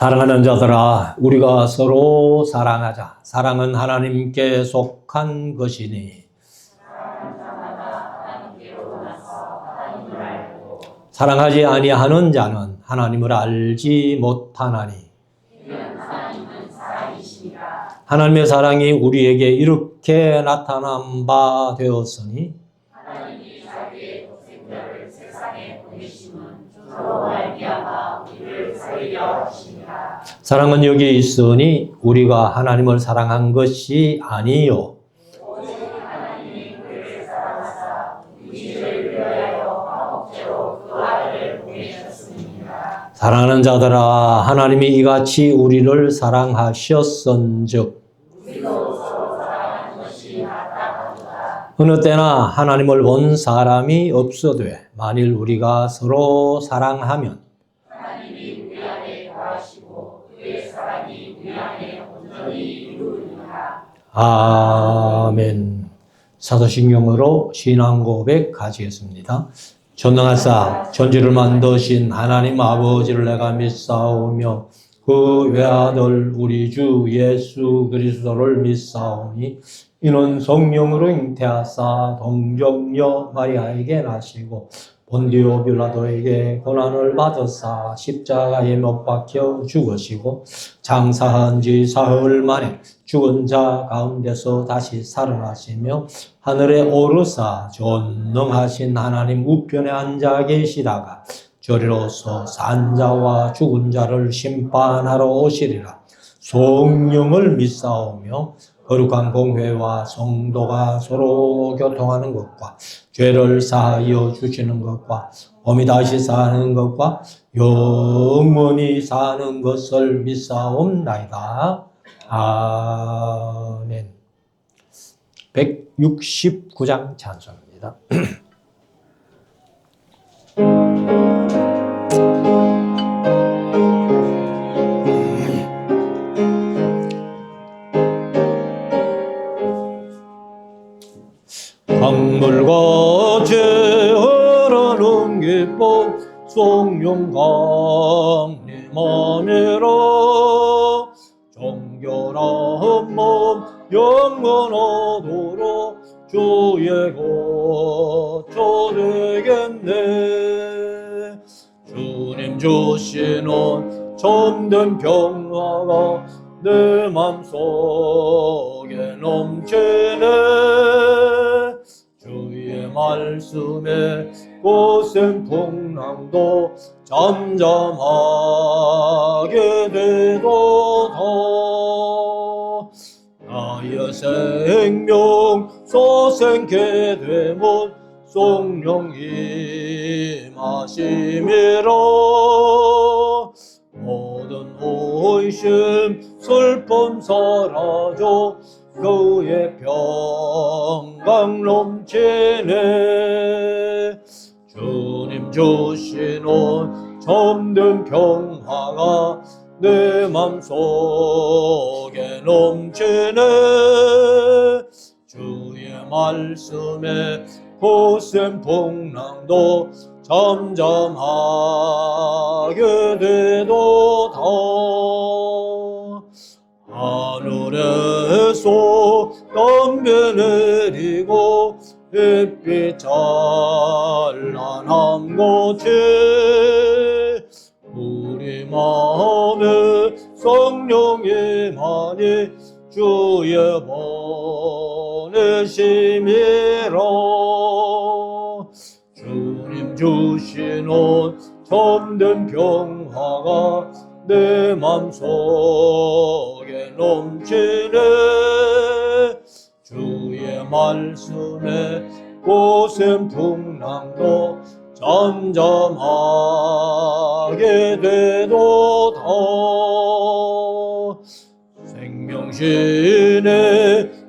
사랑하는 자들아, 우리가 서로 사랑하자. 사랑은 하나님께 속한 것이니 사랑하지 아니하는 자는 하나님을 알지 못하나니 하나님의 사랑이 우리에게 이렇게 나타난 바 되었으니 하나님이 자기의 독생자를 세상에 보내심은 서로 말미암아 우리를 살리려 하심이라. 사랑은 여기 있으니 우리가 하나님을 사랑한 것이 아니요 오직 하나님이 그를 사랑하사 우리를 위하여 화목제로 그 아들을 보내셨습니다. 사랑하는 자들아, 하나님이 이같이 우리를 사랑하셨은즉 우리도 서로 사랑하는 것이 마땅하도다. 어느 때나 하나님을 본 사람이 없어되 만일 우리가 서로 사랑하면 하나님이 우리 안에 거하시고 그의 사랑이 우리 안에 온전히 이루리라. 아멘. 사도신경으로 신앙 고백 가지겠습니다. 전능하사 천지를 만드신 하나님 아버지를 내가 믿사오며 그 외아들 우리 주 예수 그리스도를 믿사오니 이는 성령으로 잉태하사 동정녀 마리아에게 나시고 본디오 빌라도에게 고난을 받으사 십자가에 못 박혀 죽으시고 장사한 지 사흘 만에 죽은 자 가운데서 다시 살아나시며 하늘에 오르사 전능하신 하나님 우편에 앉아 계시다가 저리로서 산 자와 죽은 자를 심판하러 오시리라. 성령을 믿사오며 거룩한 공회와 성도가 서로 교통하는 것과 죄를 사하여 주시는 것과 몸이 다시 사는 것과 영원히 사는 것을 믿사옵나이다. 아멘. 169장 찬송입니다. 강물과 제 흐르는 기쁨 성령 강림하니라. 정결한 몸 영원하도록 주의 거처 되겠네. 주님 주시는 참된 평화가 내 맘속에 넘치네. 주의 말씀에 고생 풍랑도 잠잠하게 되도다. 나의 생명 소생케 되면 성령 임하심이라. 모든 의심 슬픔 사라져 그의 평강 넘치네. 주님 주시는 참된 평화가 내 맘속에 넘치네. 주의 말씀에 고생 풍랑도 잠잠하게 되도다. 하늘에서 덤벼 내리고 햇빛 찬란한 곳에 우리 마음에 성령이 많이 주의 보내심이라. 주님 주시는 참된 평화가 내 맘속에 넘치네. 주의 말씀에 고생 풍랑도 잠잠하게 되도다. 생명신에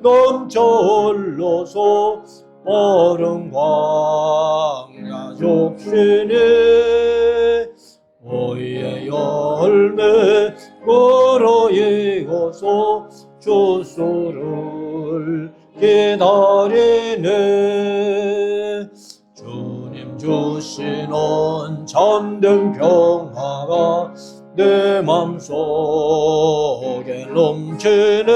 넘쳐 흘러서 마른 광야 족신에 의의 열매 걸어 익어서 주수를 기다리네. 주님 주시는 참된 평화가 내 내 맘속에 넘치네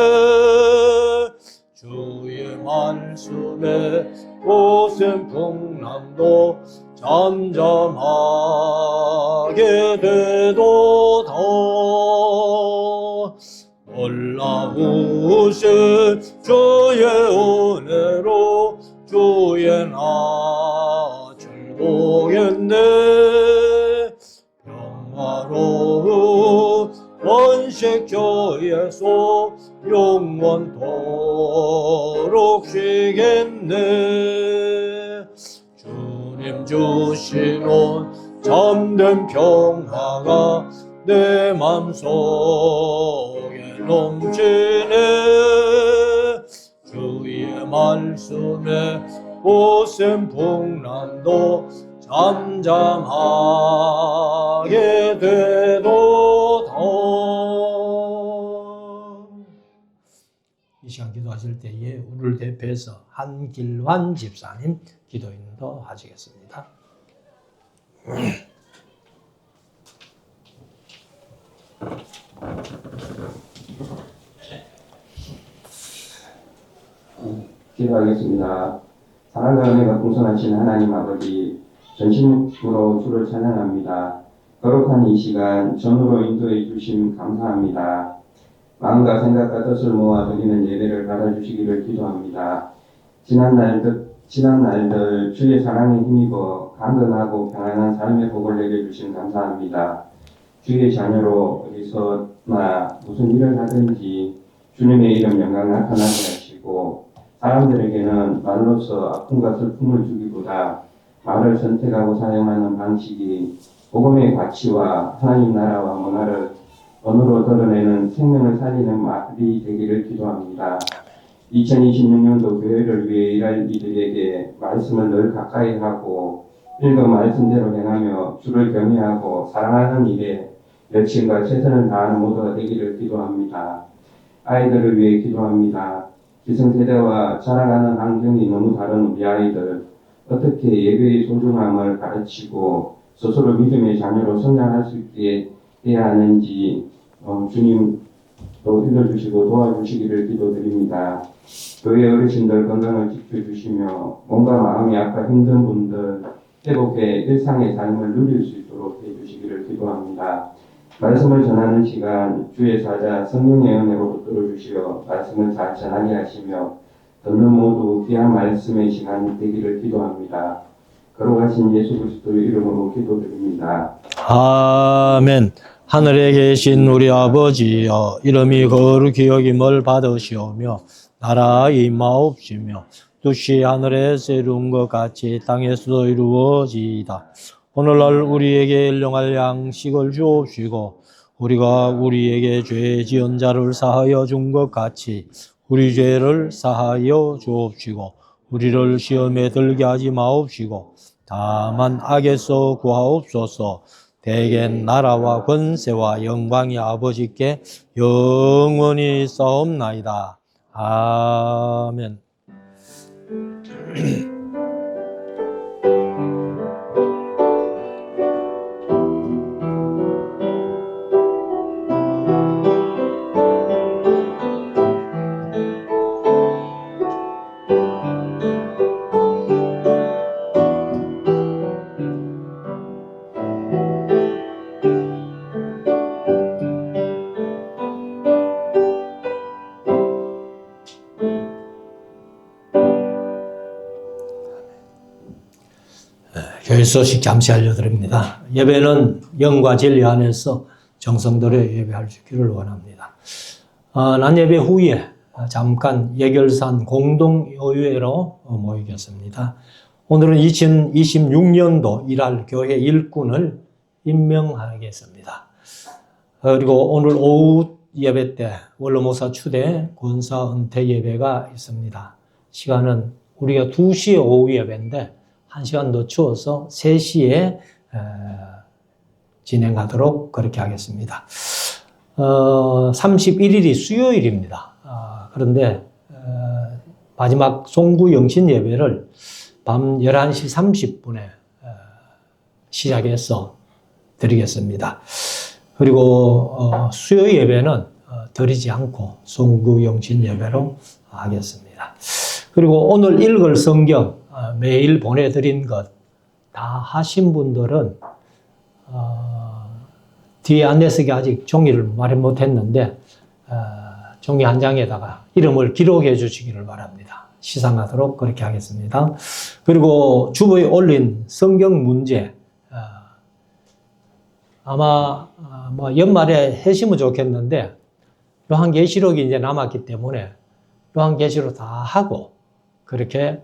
주의 말씀에 오샘 풍랑도 잠잠하게 되도다 놀라우신 주의 은혜로 주의 낯을 보겠네 평화로운 원식 저예수 영원토록 쉬겠네 주님 주시는 참된 평화가 내 맘속에 넘치네 주의 말씀에 오샘 풍랑도 잠잠하게 되도다. 이 시간 기도하실 때에 우리를 대표해서 한길환 집사님 기도 인도 하시겠습니다. 기도하겠습니다. 사랑과 은혜가 풍성하신 하나님 아버지, 전심으로 주를 찬양합니다. 거룩한 이 시간 전으로 인도해 주심 감사합니다. 마음과 생각과 뜻을 모아 드리는 예배를 받아주시기를 기도합니다. 지난 날들 주의 사랑에 힘입어 강건하고 평안한 삶의 복을 내려주심 감사합니다. 주의 자녀로 어디서나 무슨 일을 하든지 주님의 이름 영광 나타나게 하시고 사람들에게는 말로써 아픔과 슬픔을 주기보다 말을 선택하고 사용하는 방식이 복음의 가치와 하나님 나라와 문화를 언어로 드러내는 생명을 살리는 말이 되기를 기도합니다. 2026년도 교회를 위해 일할 이들에게 말씀을 늘 가까이 하고 읽은 말씀대로 행하며 주를 경외하고 사랑하는 일에 열심과 최선을 다하는 모두가 되기를 기도합니다. 아이들을 위해 기도합니다. 기성세대와 자라가는 환경이 너무 다른 우리 아이들, 어떻게 예배의 소중함을 가르치고 스스로 믿음의 자녀로 성장할 수 있게 해야 하는지 주님도 일러주시고 도와주시기를 기도드립니다. 교회 어르신들 건강을 지켜주시며 몸과 마음이 아파 힘든 분들 회복해 일상의 삶을 누릴 수 있도록 해주시기를 기도합니다. 말씀을 전하는 시간 주의 사자 성령의 은혜로 붙들어 주시어 말씀을 잘 전하게 하시며 듣는 모두 귀한 말씀의 시간 되기를 기도합니다. 거룩하신 예수 그리스도의 이름으로 기도드립니다. 아멘. 하늘에 계신 우리 아버지여 이름이 거룩히 여김을 받으시오며 나라의 임하옵시며 뜻이 하늘에서 이룬 것 같이 땅에서도 이루어지이다. 오늘날 우리에게 일용할 양식을 주옵시고 우리가 우리에게 죄 지은 자를 사하여 준 것 같이 우리 죄를 사하여 주옵시고 우리를 시험에 들게 하지 마옵시고 다만 악에서 구하옵소서. 대개 나라와 권세와 영광이 아버지께 영원히 싸움나이다. 아멘. 교회 소식 잠시 알려드립니다. 예배는 영과 진리 안에서 정성들여 예배할 수 있기를 원합니다. 난 예배 후에 잠깐 예결산 공동의회로 모이겠습니다. 오늘은 2026년도 일할 교회 일꾼을 임명하겠습니다. 그리고 오늘 오후 예배 때 원로목사 추대 권사 은퇴 예배가 있습니다. 시간은 우리가 2시에 오후 예배인데 1시간 늦추어서 3시에 진행하도록 그렇게 하겠습니다. 31일이 수요일입니다. 그런데 마지막 송구 영신 예배를 밤 11시 30분에 시작해서 드리겠습니다. 그리고 수요 예배는 드리지 않고 송구영신 예배로 하겠습니다. 그리고 오늘 읽을 성경 매일 보내드린 것 다 하신 분들은 뒤에 안내석에 아직 종이를 마련 못했는데 종이 한 장에다가 이름을 기록해 주시기를 바랍니다. 시상하도록 그렇게 하겠습니다. 그리고 주보에 올린 성경 문제 아마 뭐 연말에 하시면 좋겠는데 요한계시록이 이제 남았기 때문에 요한계시록 다 하고 그렇게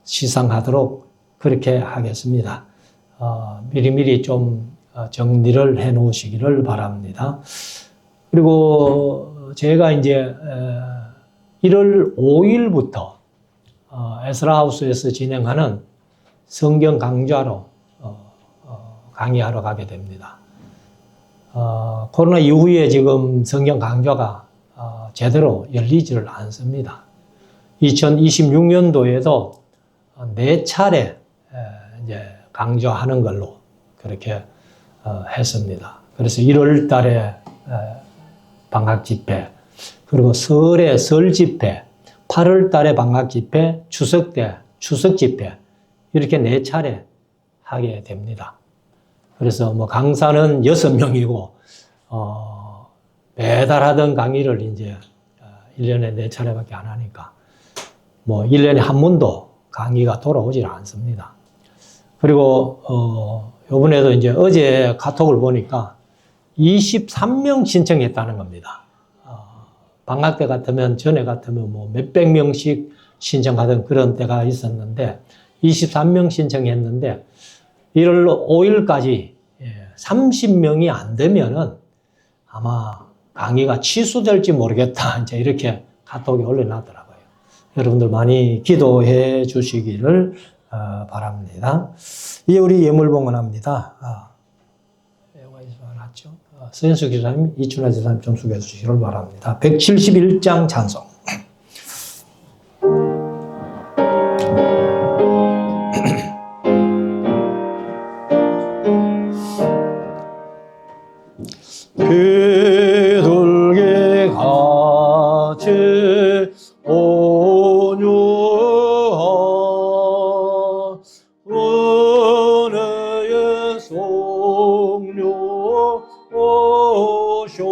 시상하도록 그렇게 하겠습니다. 미리미리 좀 정리를 해 놓으시기를 바랍니다. 그리고 제가 이제 1월 5일부터 에스라하우스에서 진행하는 성경 강좌로 강의하러 가게 됩니다. 코로나 이후에 지금 성경 강좌가 제대로 열리지를 않습니다. 2026년도에도 4차례 이제 강좌하는 걸로 그렇게 했습니다. 그래서 1월 달에 방학 집회, 그리고 설에 설 집회, 8월 달에 방학 집회, 추석 때 추석 집회 이렇게 4차례 하게 됩니다. 그래서 뭐 강사는 6명이고 매달 하던 강의를 이제 1년에 4차례밖에 안 하니까 뭐 1년에 한 번도 강의가 돌아오질 않습니다. 그리고 요번에도 이제 어제 카톡을 보니까 23명 신청했다는 겁니다. 방학 때 같으면 전에 같으면 뭐 몇백 명씩 신청하던 그런 때가 있었는데 23명 신청했는데 1월 5일까지 30명이 안 되면은 아마 강의가 취소될지 모르겠다. 이제 이렇게 카톡에 올려놨더라고요. 여러분들 많이 기도해 주시기를 바랍니다. 이제 우리 예물봉헌합니다. 서현수 기사님, 이춘하 지사님 좀 소개해 주시기를 바랍니다. 171장 찬송. 비둘기 같이 온유한 은혜의 성령 오셔서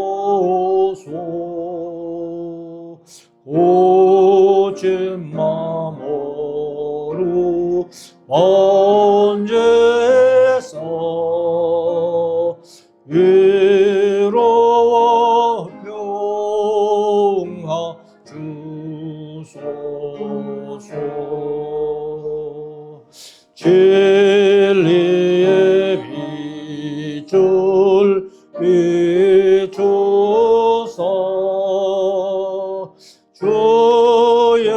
고친 마음으로 번제서 위로와 평화 주소서. 진리의 빛을 비추사 주의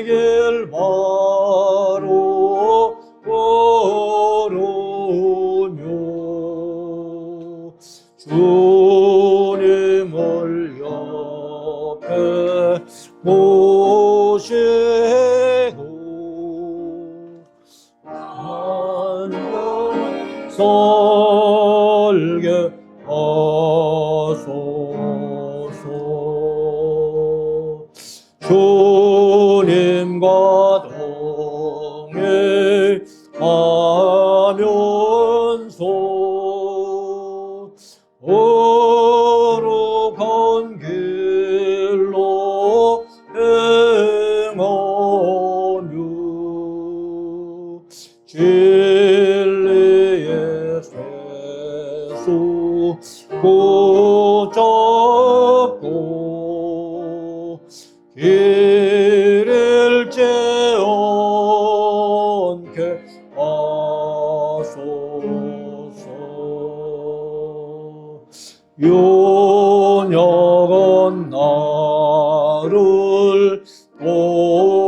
길 바로 걸으며 주님을 옆에 모시고 한번 설교하소서. 주님과 동행하면서 거룩한 길로 행하며 진리의 쇠수 붙잡고 길을 재언케 하소서. 연약한 나를 도우사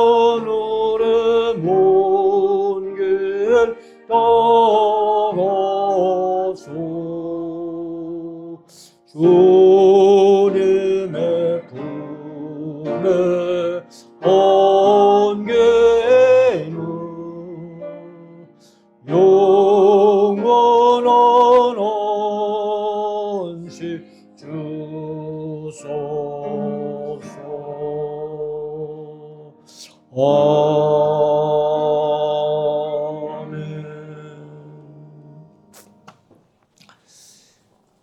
하늘의 먼 길 따라서 주님의 품에 안개는 영원한 안식 주소서. 아멘.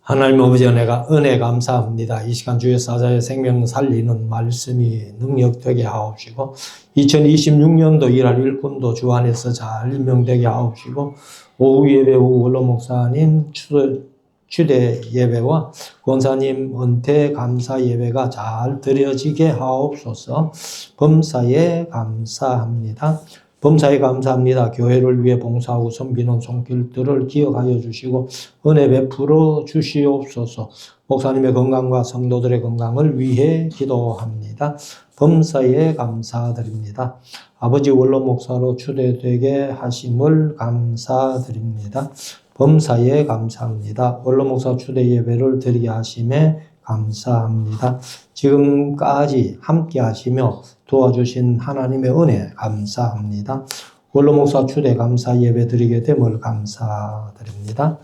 하나님 아버지 은혜 감사합니다. 이 시간 주의 사자의 생명 살리는 말씀이 능력되게 하옵시고 2026년도 일할 일꾼도 주 안에서 잘 임명되게 하옵시고 오후 예배 후 원로 목사님 추대 예배와 권사님 은퇴 감사 예배가 잘 드려지게 하옵소서. 범사에 감사합니다. 범사에 감사합니다. 교회를 위해 봉사하고 섬기는 손길들을 기억하여 주시고 은혜 베풀어 주시옵소서. 목사님의 건강과 성도들의 건강을 위해 기도합니다. 범사에 감사드립니다. 아버지 원로 목사로 추대되게 하심을 감사드립니다. 범사에 감사합니다. 원로 목사 추대 예배를 드리게 하심에 감사합니다. 지금까지 함께 하시며 도와주신 하나님의 은혜 감사합니다. 원로 목사 추대 감사 예배 드리게 됨을 감사드립니다.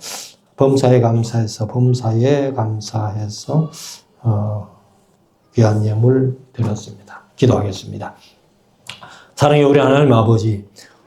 범사에 감사해서 귀한 예물 드렸습니다. 기도하겠습니다. 사랑의 우리 하나님 아버지,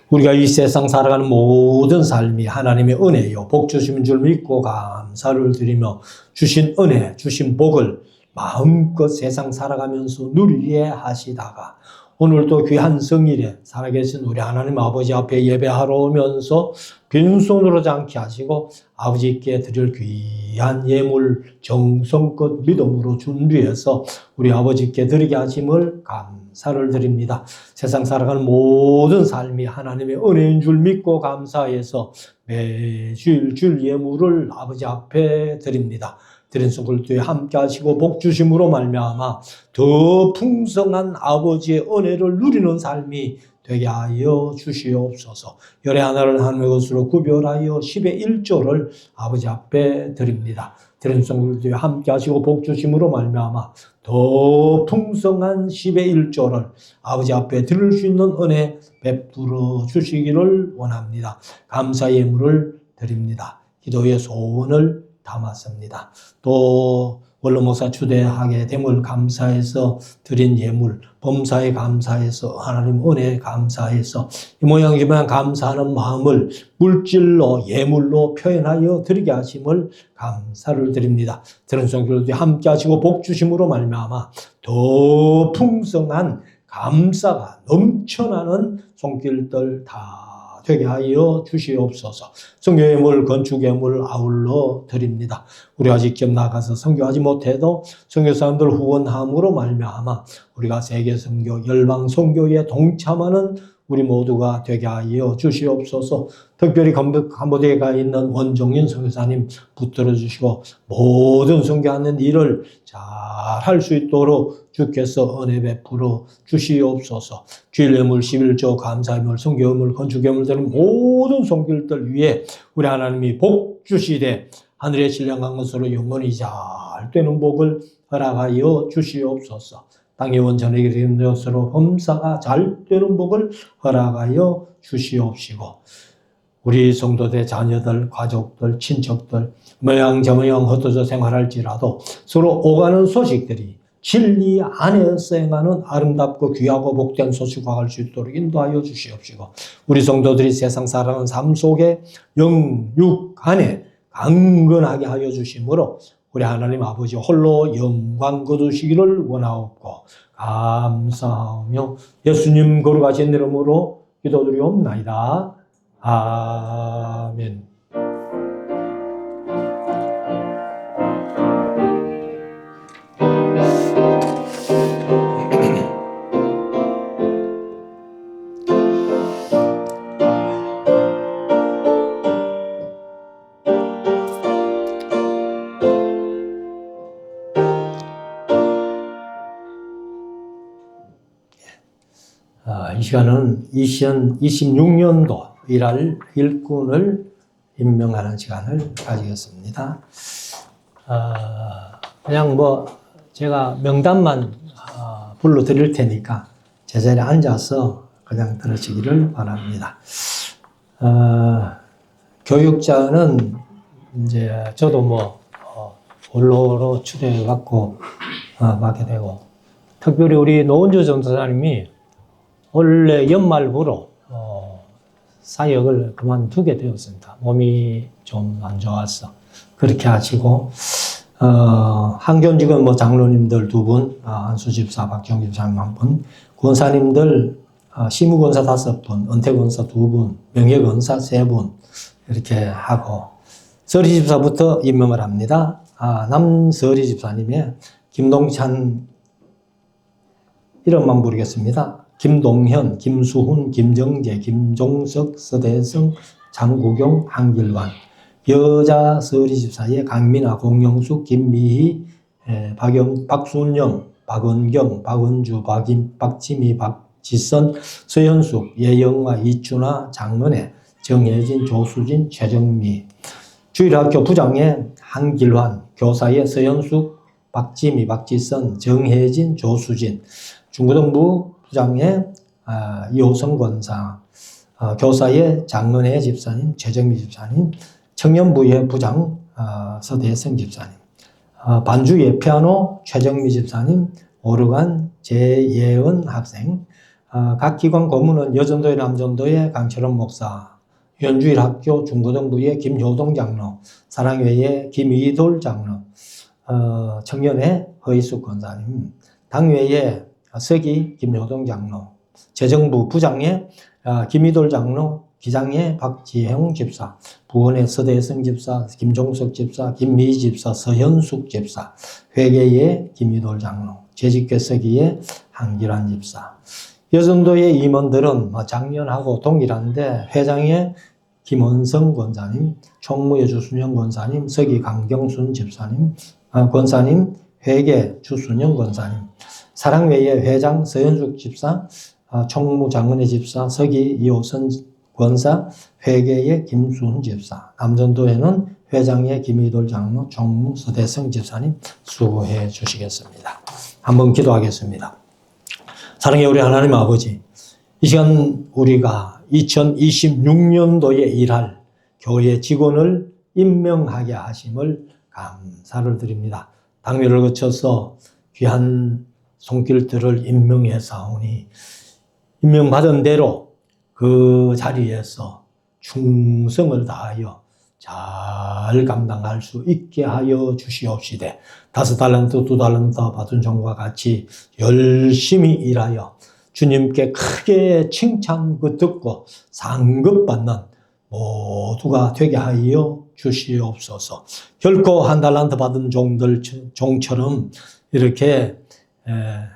우리가 이 세상 살아가는 모든 삶이 하나님의 은혜요 복 주심인 줄 믿고 감사를 드리며 주신 은혜, 주신 복을 마음껏 세상 살아가면서 누리게 하시다가 오늘도 귀한 성일에 살아계신 우리 하나님 아버지 앞에 예배하러 오면서 빈손으로 않게 하시고 아버지께 드릴 귀한 예물 정성껏 믿음으로 준비해서 우리 아버지께 드리게 하심을 감사를 드립니다. 세상 살아가는 모든 삶이 하나님의 은혜인 줄 믿고 감사해서 매주일 줄 예물을 아버지 앞에 드립니다. 드린 손길도에 함께 하시고 복 주심으로 말미암아 더 풍성한 아버지의 은혜를 누리는 삶이 되게 하여 주시옵소서. 열의 하나를 하나님의 것으로 구별하여 10의 1조를 아버지 앞에 드립니다. 드린 손길도에 함께 하시고 복 주심으로 말미암아 더 풍성한 10의 1조를 아버지 앞에 드릴 수 있는 은혜 베풀어 주시기를 원합니다. 감사 예물을 드립니다. 기도의 소원을 담았습니다. 또 원로 목사 추대하게 됨을 감사해서 드린 예물, 범사에 감사해서 하나님 은혜에 감사해서 이 모양이지만 감사하는 마음을 물질로 예물로 표현하여 드리게 하심을 감사를 드립니다. 들은 손길도 함께 하시고 복 주심으로 말미암아 더 풍성한 감사가 넘쳐나는 손길들 다 되게 하여 주시옵소서. 선교예물, 건축예물 아울러 드립니다. 우리가 직접 나가서 선교하지 못해도 선교사님들 후원함으로 말미암아 우리가 세계 선교, 열방 선교에 동참하는 우리 모두가 되게 하여 주시옵소서. 특별히 캄보디아에 가 있는 원종인 선교사님 붙들어 주시고 모든 선교하는 일을 잘 할 수 있도록 주께서 은혜 베풀어 주시옵소서. 주일예물 11조 감사예물 선교예물 건축예물 되는 모든 손길들 위해 우리 하나님이 복 주시되 하늘의 신령한 것으로 영원히 잘 되는 복을 허락하여 주시옵소서. 땅의 원전에게 되는 것으로 범사가 잘 되는 복을 허락하여 주시옵시고 우리 성도들 자녀들, 가족들, 친척들 모양저모양 흩어져 생활할지라도 서로 오가는 소식들이 진리 안에서 행하는 아름답고 귀하고 복된 소식과 갈 수 있도록 인도하여 주시옵시고 우리 성도들이 세상 살아가는 삶 속에 영육 안에 강건하게 하여 주심으로 우리 하나님 아버지 홀로 영광 거두시기를 원하옵고 감사하며 예수님 거룩하신 이름으로 기도드리옵나이다. 아멘. 이 시간은 2026년도 일할 일꾼을 임명하는 시간을 가지겠습니다. 그냥 제가 명단만 불러드릴 테니까 제자리에 앉아서 그냥 들으시기를 바랍니다. 교육자는 이제 저도 뭐 원로로 추대받고 맡게 되고, 특별히 우리 노은주 전도사님이 원래 연말부로 사역을 그만두게 되었습니다. 몸이 좀 안 좋아서 그렇게 하시고, 한교직은 뭐 장로님들 2분, 안수 집사, 박경 집사님 1분, 권사님들 시무권사 5분, 은퇴권사 2분, 명예권사 3분 이렇게 하고, 서리 집사부터 임명을 합니다. 남서리 집사님의 김동찬 이름만 부르겠습니다. 김동현, 김수훈, 김정재, 김종석, 서대성, 장국용, 한길환. 여자 서리 집사의 강민아, 공영숙, 김미희, 박순영, 박은경, 박은주, 박지미, 박지선, 서현숙, 예영화, 이춘아, 장은혜, 정혜진, 조수진, 최정미. 주일학교 부장의 한길환, 교사의 서현숙, 박지미, 박지선, 정혜진, 조수진. 중고등부 부장의 이호성 권사, 교사의 장은혜 집사님, 최정미 집사님, 청년부의 부장 서대성 집사님, 반주의 피아노 최정미 집사님, 오르간 제예은 학생, 각 기관 고문은 여전도의 남전도의 강철원 목사, 연주일학교 중고등부의 김효동 장로, 사랑회의 김이돌 장로, 청년회 허이숙 권사님, 당회의 서기 김효동 장로, 재정부 부장의 김이돌 장로, 기장의 박지형 집사, 부원의 서대성 집사, 김종석 집사, 김미희 집사, 서현숙 집사, 회계의 김이돌 장로, 재직교 서기의 한길환 집사. 여전도의 임원들은 작년하고 동일한데, 회장의 김원성 권사님, 총무의 주순영 권사님, 서기 강경순 집사님, 권사님, 회계 주순영 권사님, 사랑회의 회장 서현숙 집사, 총무 장은혜 집사, 서기 이호선 권사, 회계의 김수훈 집사, 남전도에는 회장의 김이돌 장로, 총무 서대성 집사님 수고해 주시겠습니다. 한번 기도하겠습니다. 사랑의 우리 하나님 아버지, 이 시간 우리가 2026년도에 일할 교회 직원을 임명하게 하심을 감사를 드립니다. 당회를 거쳐서 귀한 손길들을 임명해사오니 임명받은 대로 그 자리에서 충성을 다하여 잘 감당할 수 있게 하여 주시옵시되, 5달란트 2달란트 받은 종과 같이 열심히 일하여 주님께 크게 칭찬 듣고 상급받는 모두가 되게 하여 주시옵소서. 결코 1달란트 받은 종처럼 이렇게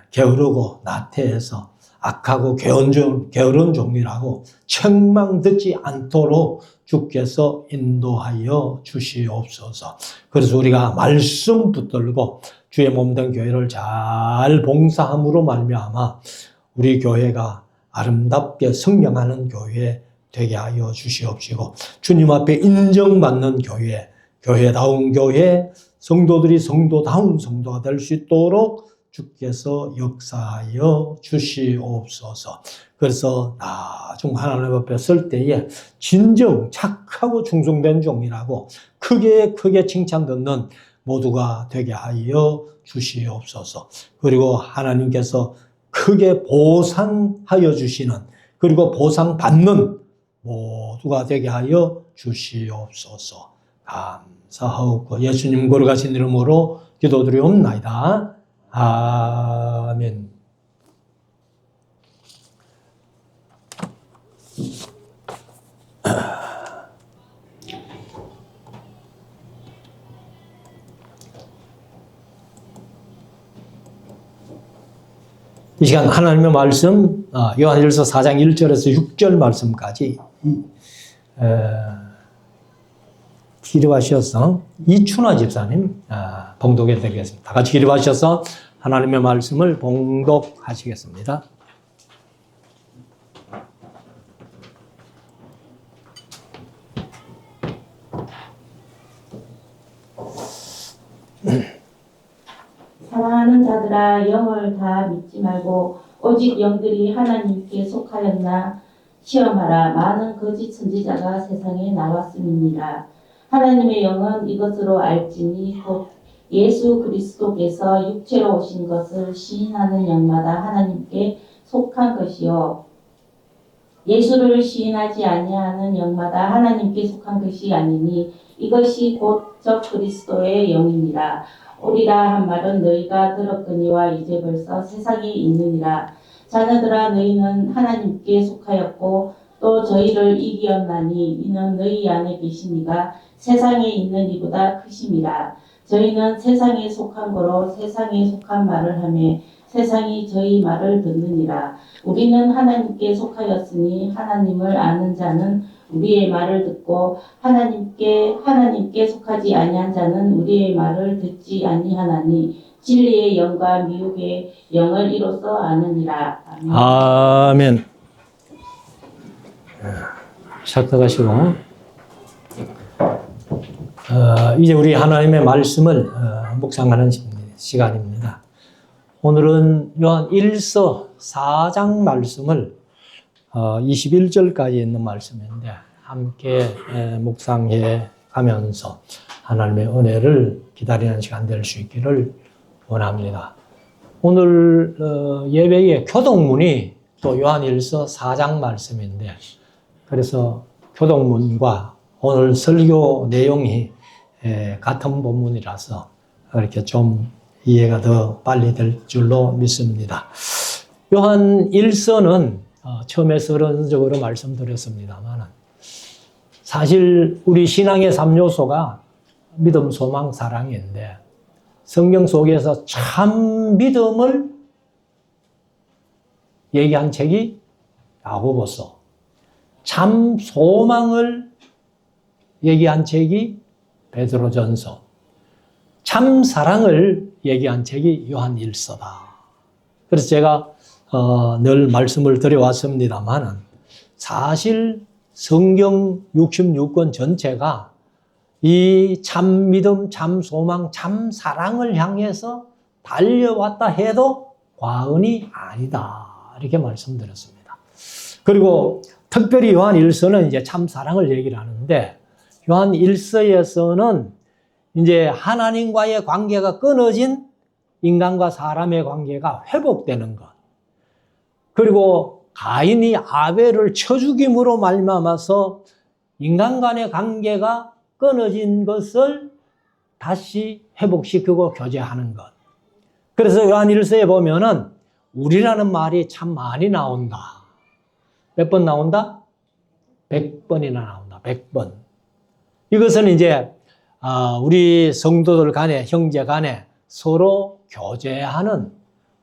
게으르고 나태해서 악하고 게으른 종이라고 책망 듣지 않도록 주께서 인도하여 주시옵소서. 그래서 우리가 말씀 붙들고 주의 몸된 교회를 잘 봉사함으로 말미암아 우리 교회가 아름답게 성장하는 교회 되게 하여 주시옵시고, 주님 앞에 인정받는 교회, 교회다운 교회, 성도들이 성도다운 성도가 될 수 있도록 주께서 역사하여 주시옵소서. 그래서 나중 하나님 앞에 설 때에 진정 착하고 충성된 종이라고 크게 칭찬 듣는 모두가 되게 하여 주시옵소서. 그리고 하나님께서 크게 보상하여 주시는, 그리고 보상받는 모두가 되게 하여 주시옵소서. 감사하옵고 예수님 거룩하신 이름으로 기도드리옵나이다. 아멘. 이 시간 하나님의 말씀, 요한일서 4장 1절에서 6절 말씀까지 기립하셔서 이춘화 집사님 봉독해 드리겠습니다. 다 같이 기립하셔서 하나님의 말씀을 봉독하시겠습니다. 사랑하는 자들아, 영을 다 믿지 말고 오직 영들이 하나님께 속하였나 시험하라. 많은 거짓 선지자가 세상에 나왔음이니라. 하나님의 영은 이것으로 알지니 곧 예수 그리스도께서 육체로 오신 것을 시인하는 영마다 하나님께 속한 것이요 예수를 시인하지 아니하는 영마다 하나님께 속한 것이 아니니 이것이 곧 저 그리스도의 영이니라. 오리라 한 말은 너희가 들었거니와 이제 벌써 세상에 있느니라. 자녀들아 너희는 하나님께 속하였고 또 저희를 이기었나니 이는 너희 안에 계시니가 세상에 있는 이보다 크심이라. 저희는 세상에 속한 거로 세상에 속한 말을 하며 세상이 저희 말을 듣느니라. 우리는 하나님께 속하였으니 하나님을 아는 자는 우리의 말을 듣고 하나님께 속하지 아니한 자는 우리의 말을 듣지 아니하나니 진리의 영과 미혹의 영을 이로써 아느니라. 아멘. 아멘. 삭덕하시고 이제 우리 하나님의 말씀을 묵상하는 시간입니다. 오늘은 요한 1서 4장 말씀을 21절까지 있는 말씀인데 함께 묵상해 가면서 하나님의 은혜를 기다리는 시간 될 수 있기를 원합니다. 오늘 예배의 교동문이 또 요한 1서 4장 말씀인데 그래서 교동문과 오늘 설교 내용이 같은 본문이라서 이렇게 좀 이해가 더 빨리 될 줄로 믿습니다. 요한 1서는 처음에 서론적으로 말씀드렸습니다만 사실 우리 신앙의 3요소가 믿음, 소망, 사랑인데 성경 속에서 참 믿음을 얘기한 책이 야고보서, 참 소망을 얘기한 책이 베드로전서, 참 사랑을 얘기한 책이 요한 1서다. 그래서 제가 늘 말씀을 드려왔습니다만 사실 성경 66권 전체가 이 참 믿음, 참 소망, 참 사랑을 향해서 달려왔다 해도 과언이 아니다. 이렇게 말씀드렸습니다. 그리고 특별히 요한 1서는 이제 참 사랑을 얘기를 하는데 요한 1서에서는 이제 하나님과의 관계가 끊어진 인간과 사람의 관계가 회복되는 것. 그리고 가인이 아벨을 쳐 죽임으로 말미암아서 인간 간의 관계가 끊어진 것을 다시 회복시키고 교제하는 것. 그래서 요한 1서에 보면은 우리라는 말이 참 많이 나온다. 몇 번 나온다? 100번이나 나온다. 100번. 이것은 이제 우리 성도들 간에, 형제 간에 서로 교제하는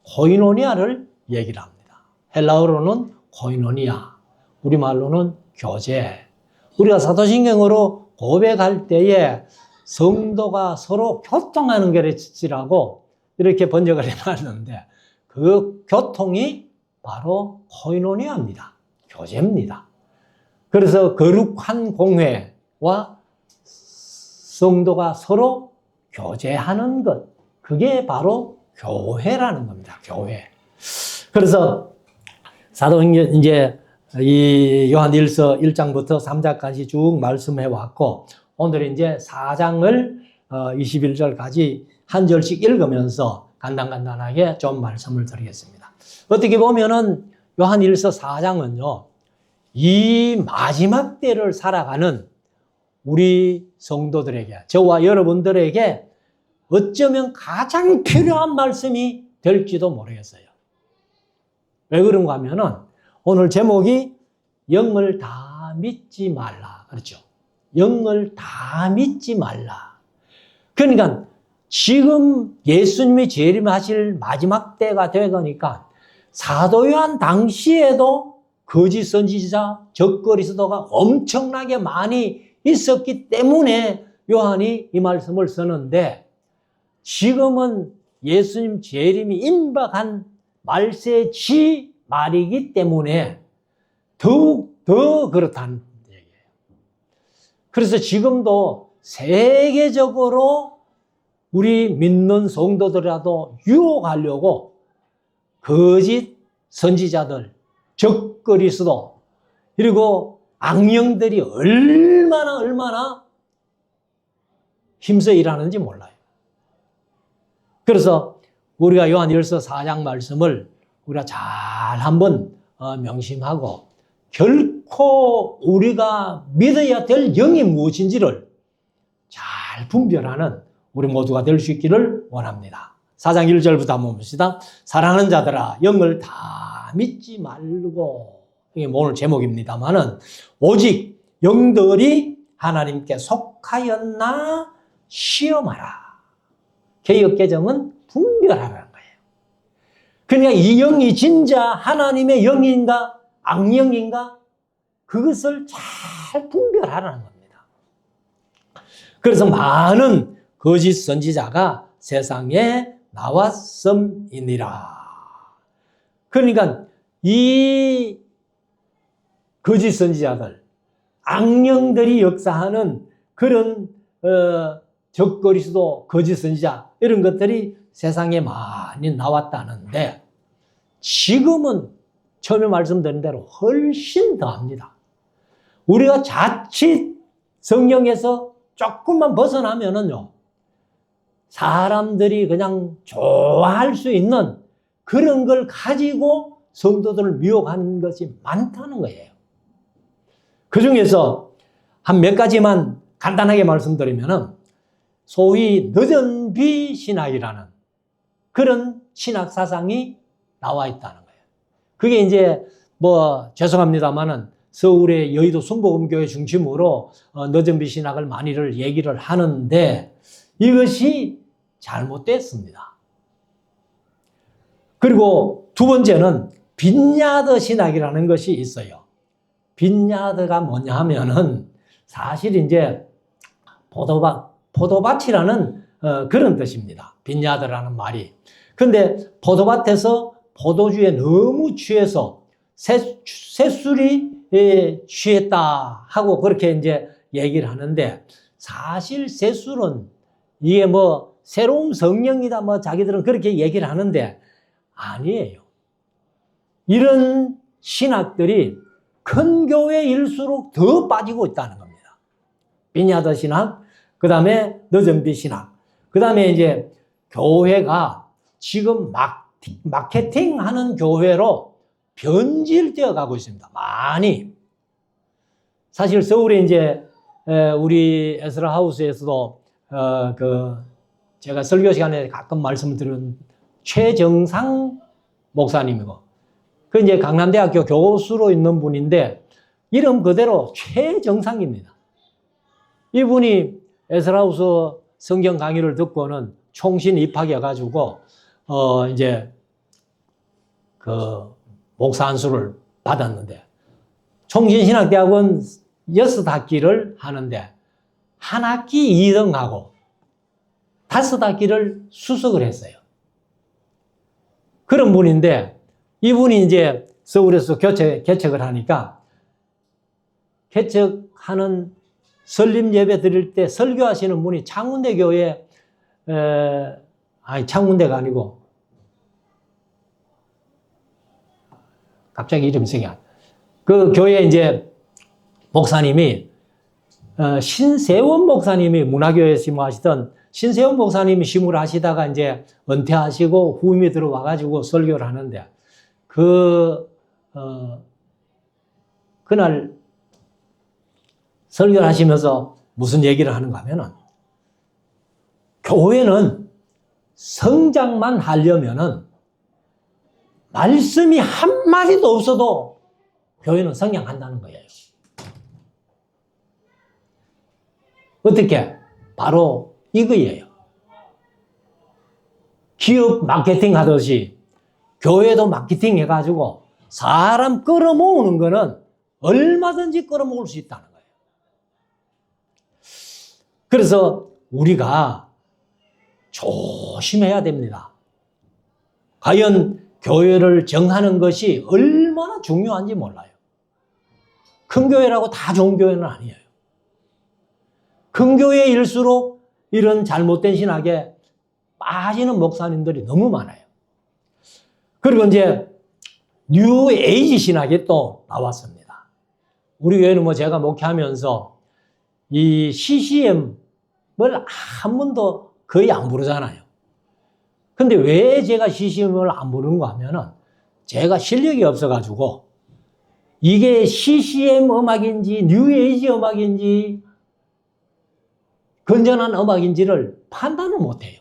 코이노니아를 얘기를 합니다. 헬라어로는 코이노니아, 우리말로는 교제. 우리가 사도신경으로 고백할 때에 성도가 서로 교통하는 것이라고 이렇게 번역을 해놨는데 그 교통이 바로 코이노니아입니다. 교제입니다. 그래서 거룩한 공회와 성도가 서로 교제하는 것, 그게 바로 교회라는 겁니다. 교회. 그래서 사도행전 이제 이 요한 1서 1장부터 3장까지 쭉 말씀해 왔고 오늘 이제 4장을 21절까지 한 절씩 읽으면서 간단하게 좀 말씀을 드리겠습니다. 어떻게 보면은 요한 1서 4장은요, 이 마지막 때를 살아가는 우리 성도들에게, 저와 여러분들에게 어쩌면 가장 필요한 말씀이 될지도 모르겠어요. 왜 그런가 하면은 오늘 제목이 영을 다 믿지 말라. 그렇죠? 영을 다 믿지 말라. 그러니까 지금 예수님이 재림하실 마지막 때가 되니까 사도 요한 당시에도 거짓 선지자, 적그리스도가 엄청나게 많이 있었기 때문에 요한이 이 말씀을 쓰는데 지금은 예수님 재림이 임박한 말세지 말이기 때문에 더욱 더 그렇다는 얘기예요. 그래서 지금도 세계적으로 우리 믿는 성도들이라도 유혹하려고 거짓 선지자들, 적그리스도 그리고 악령들이 얼마나 힘써 일하는지 몰라요. 그래서 우리가 요한일서 4장 말씀을 우리가 잘 한번 명심하고 결코 우리가 믿어야 될 영이 무엇인지를 잘 분별하는 우리 모두가 될 수 있기를 원합니다. 4장 1절부터 한번 봅시다. 사랑하는 자들아 영을 다 믿지 말고, 이게 오늘 제목입니다만은 오직 영들이 하나님께 속하였나 시험하라. 개역개정은 분별하라는 거예요. 그러니까 이 영이 진짜 하나님의 영인가 악령인가 그것을 잘 분별하라는 겁니다. 그래서 많은 거짓 선지자가 세상에 나왔음이니라. 그러니까 이 거짓 선지자들, 악령들이 역사하는 그런 적그리스도 거짓 선지자 이런 것들이 세상에 많이 나왔다는데 지금은 처음에 말씀드린 대로 훨씬 더합니다. 우리가 자칫 성경에서 조금만 벗어나면은요, 사람들이 그냥 좋아할 수 있는 그런 걸 가지고 성도들을 미혹하는 것이 많다는 거예요. 그 중에서 한 몇 가지만 간단하게 말씀드리면은 소위 늦은 비 신학이라는 그런 신학 사상이 나와 있다는 거예요. 그게 이제 죄송합니다만은 서울의 여의도 순복음교회 중심으로 늦은 비 신학을 많이들 얘기를 하는데 이것이 잘못됐습니다. 그리고 두 번째는 빈야드 신학이라는 것이 있어요. 빈야드가 뭐냐 하면은 사실 이제 포도밭이라는 그런 뜻입니다. 빈야드라는 말이. 근데 포도밭에서 포도주에 너무 취해서 새술이 취했다 하고 그렇게 이제 얘기를 하는데 사실 새술은 이게 새로운 성령이다 자기들은 그렇게 얘기를 하는데 아니에요. 이런 신학들이 큰 교회일수록 더 빠지고 있다는 겁니다. 빈야드 신학, 그 다음에 늦은비 신학, 그 다음에 이제 교회가 지금 마케팅 하는 교회로 변질되어 가고 있습니다. 많이. 사실 서울에 이제 우리 에스라 하우스에서도 제가 설교 시간에 가끔 말씀을 드린 최정상 목사님이고, 그 이제 강남대학교 교수로 있는 분인데 이름 그대로 최정상입니다. 이분이 에스라우스 성경 강의를 듣고는 총신 입학해가지고 이제 그 목사 안수를 받았는데 총신신학대학원 6학기를 하는데 한 학기 2등하고 5학기를 수석을 했어요. 그런 분인데 이분이 이제 서울에서 개척을 하니까 개척하는 설립 예배 드릴 때 설교하시는 분이 창문대 교회, 창문대가 아니고, 갑자기 이름이 생각이 안 나. 그 교회 이제 목사님이, 신세원 목사님이 문화교회 심무하시던 신세원 목사님이 심무를 하시다가 이제 은퇴하시고 후임이 들어와가지고 설교를 하는데, 그날 설교를 하시면서 무슨 얘기를 하는가 하면은, 교회는 성장만 하려면은 말씀이 한마디도 없어도 교회는 성장한다는 거예요. 어떻게? 바로 이거예요. 기업 마케팅 하듯이 교회도 마케팅 해가지고 사람 끌어모으는 거는 얼마든지 끌어모을 수 있다는 거예요. 그래서 우리가 조심해야 됩니다. 과연 교회를 정하는 것이 얼마나 중요한지 몰라요. 큰 교회라고 다 좋은 교회는 아니에요. 큰 교회일수록 이런 잘못된 신학에 빠지는 목사님들이 너무 많아요. 그리고 이제 뉴 에이지 신학이 또 나왔습니다. 우리 교회는 뭐 제가 목회하면서 이 CCM을 한 번도 거의 안 부르잖아요. 근데 왜 제가 CCM을 안 부르는가 하면은 제가 실력이 없어가지고 이게 CCM 음악인지 뉴에이지 음악인지 건전한 음악인지를 판단을 못해요.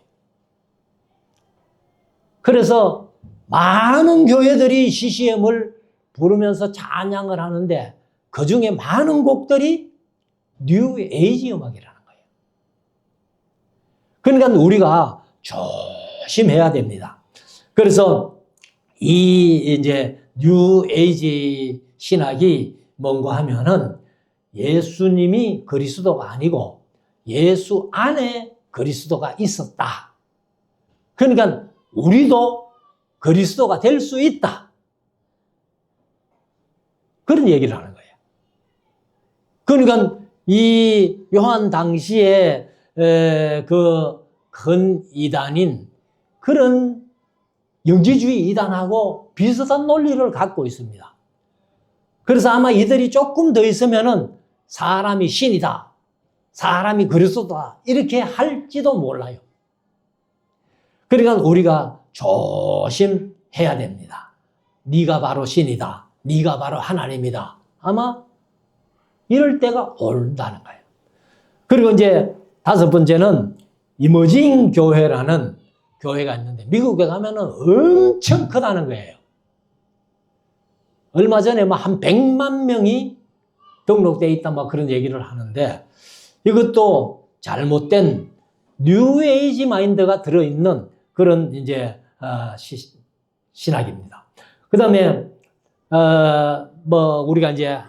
그래서 많은 교회들이 CCM을 부르면서 찬양을 하는데 그 중에 많은 곡들이 뉴에이지 음악이라는 거예요. 그러니까 우리가 조심해야 됩니다. 그래서 이 이제 뉴에이지 신학이 뭔가 하면은 예수님이 그리스도가 아니고 예수 안에 그리스도가 있었다. 그러니까 우리도 그리스도가 될 수 있다. 그런 얘기를 하는 거예요. 그러니까 이 요한 당시에 그 큰 이단인 그런 영지주의 이단하고 비슷한 논리를 갖고 있습니다. 그래서 아마 이들이 조금 더 있으면은 사람이 신이다. 사람이 그리스도다. 이렇게 할지도 몰라요. 그러니까 우리가 조심해야 됩니다. 네가 바로 신이다. 네가 바로 하나님이다. 아마 이럴 때가 온다는 거예요. 그리고 이제 다섯 번째는 이머징 교회라는 교회가 있는데 미국에 가면은 엄청 크다는 거예요. 얼마 전에 뭐 한 100만 명이 등록되어 있다 뭐 그런 얘기를 하는데 이것도 잘못된 뉴에이지 마인드가 들어있는 그런 이제 신학입니다. 그 다음에 뭐 우리가 이제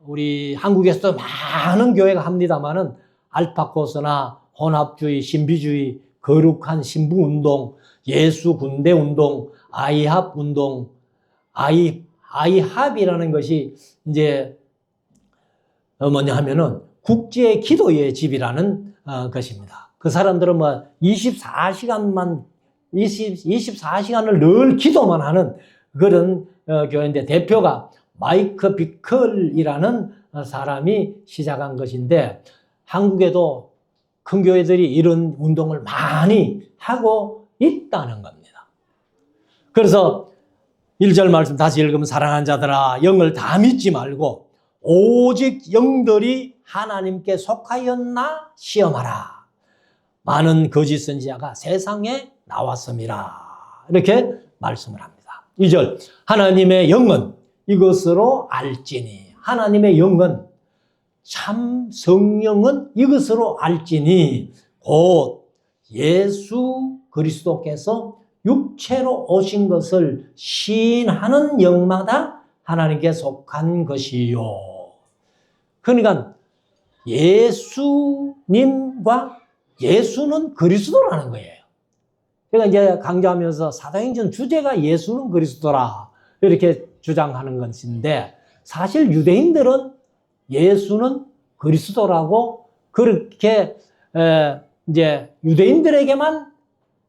우리 한국에서도 많은 교회가 합니다만은 알파코스나 혼합주의, 신비주의, 거룩한 신부운동, 예수 군대운동, 아이합 운동, 아이합이라는 것이 이제 뭐냐 하면은 국제 기도의 집이라는 것입니다. 그 사람들은 뭐 24시간을 늘 기도만 하는 그런 교회인데 대표가 마이크 비클이라는 사람이 시작한 것인데 한국에도 큰 교회들이 이런 운동을 많이 하고 있다는 겁니다. 그래서 1절 말씀 다시 읽으면 사랑하는 자들아 영을 다 믿지 말고 오직 영들이 하나님께 속하였나 시험하라. 많은 거짓 선지자가 세상에 나왔습니다. 이렇게 말씀을 합니다. 2절 하나님의 영은 이것으로 알지니 하나님의 영은 참 성령은 이것으로 알지니 곧 예수 그리스도께서 육체로 오신 것을 시인하는 영마다 하나님께 속한 것이요. 그러니까 예수님과 예수는 그리스도라는 거예요. 제가 이제 강조하면서 사도행전 주제가 예수는 그리스도라 이렇게 주장하는 것인데 사실 유대인들은 예수는 그리스도라고 그렇게 이제 유대인들에게만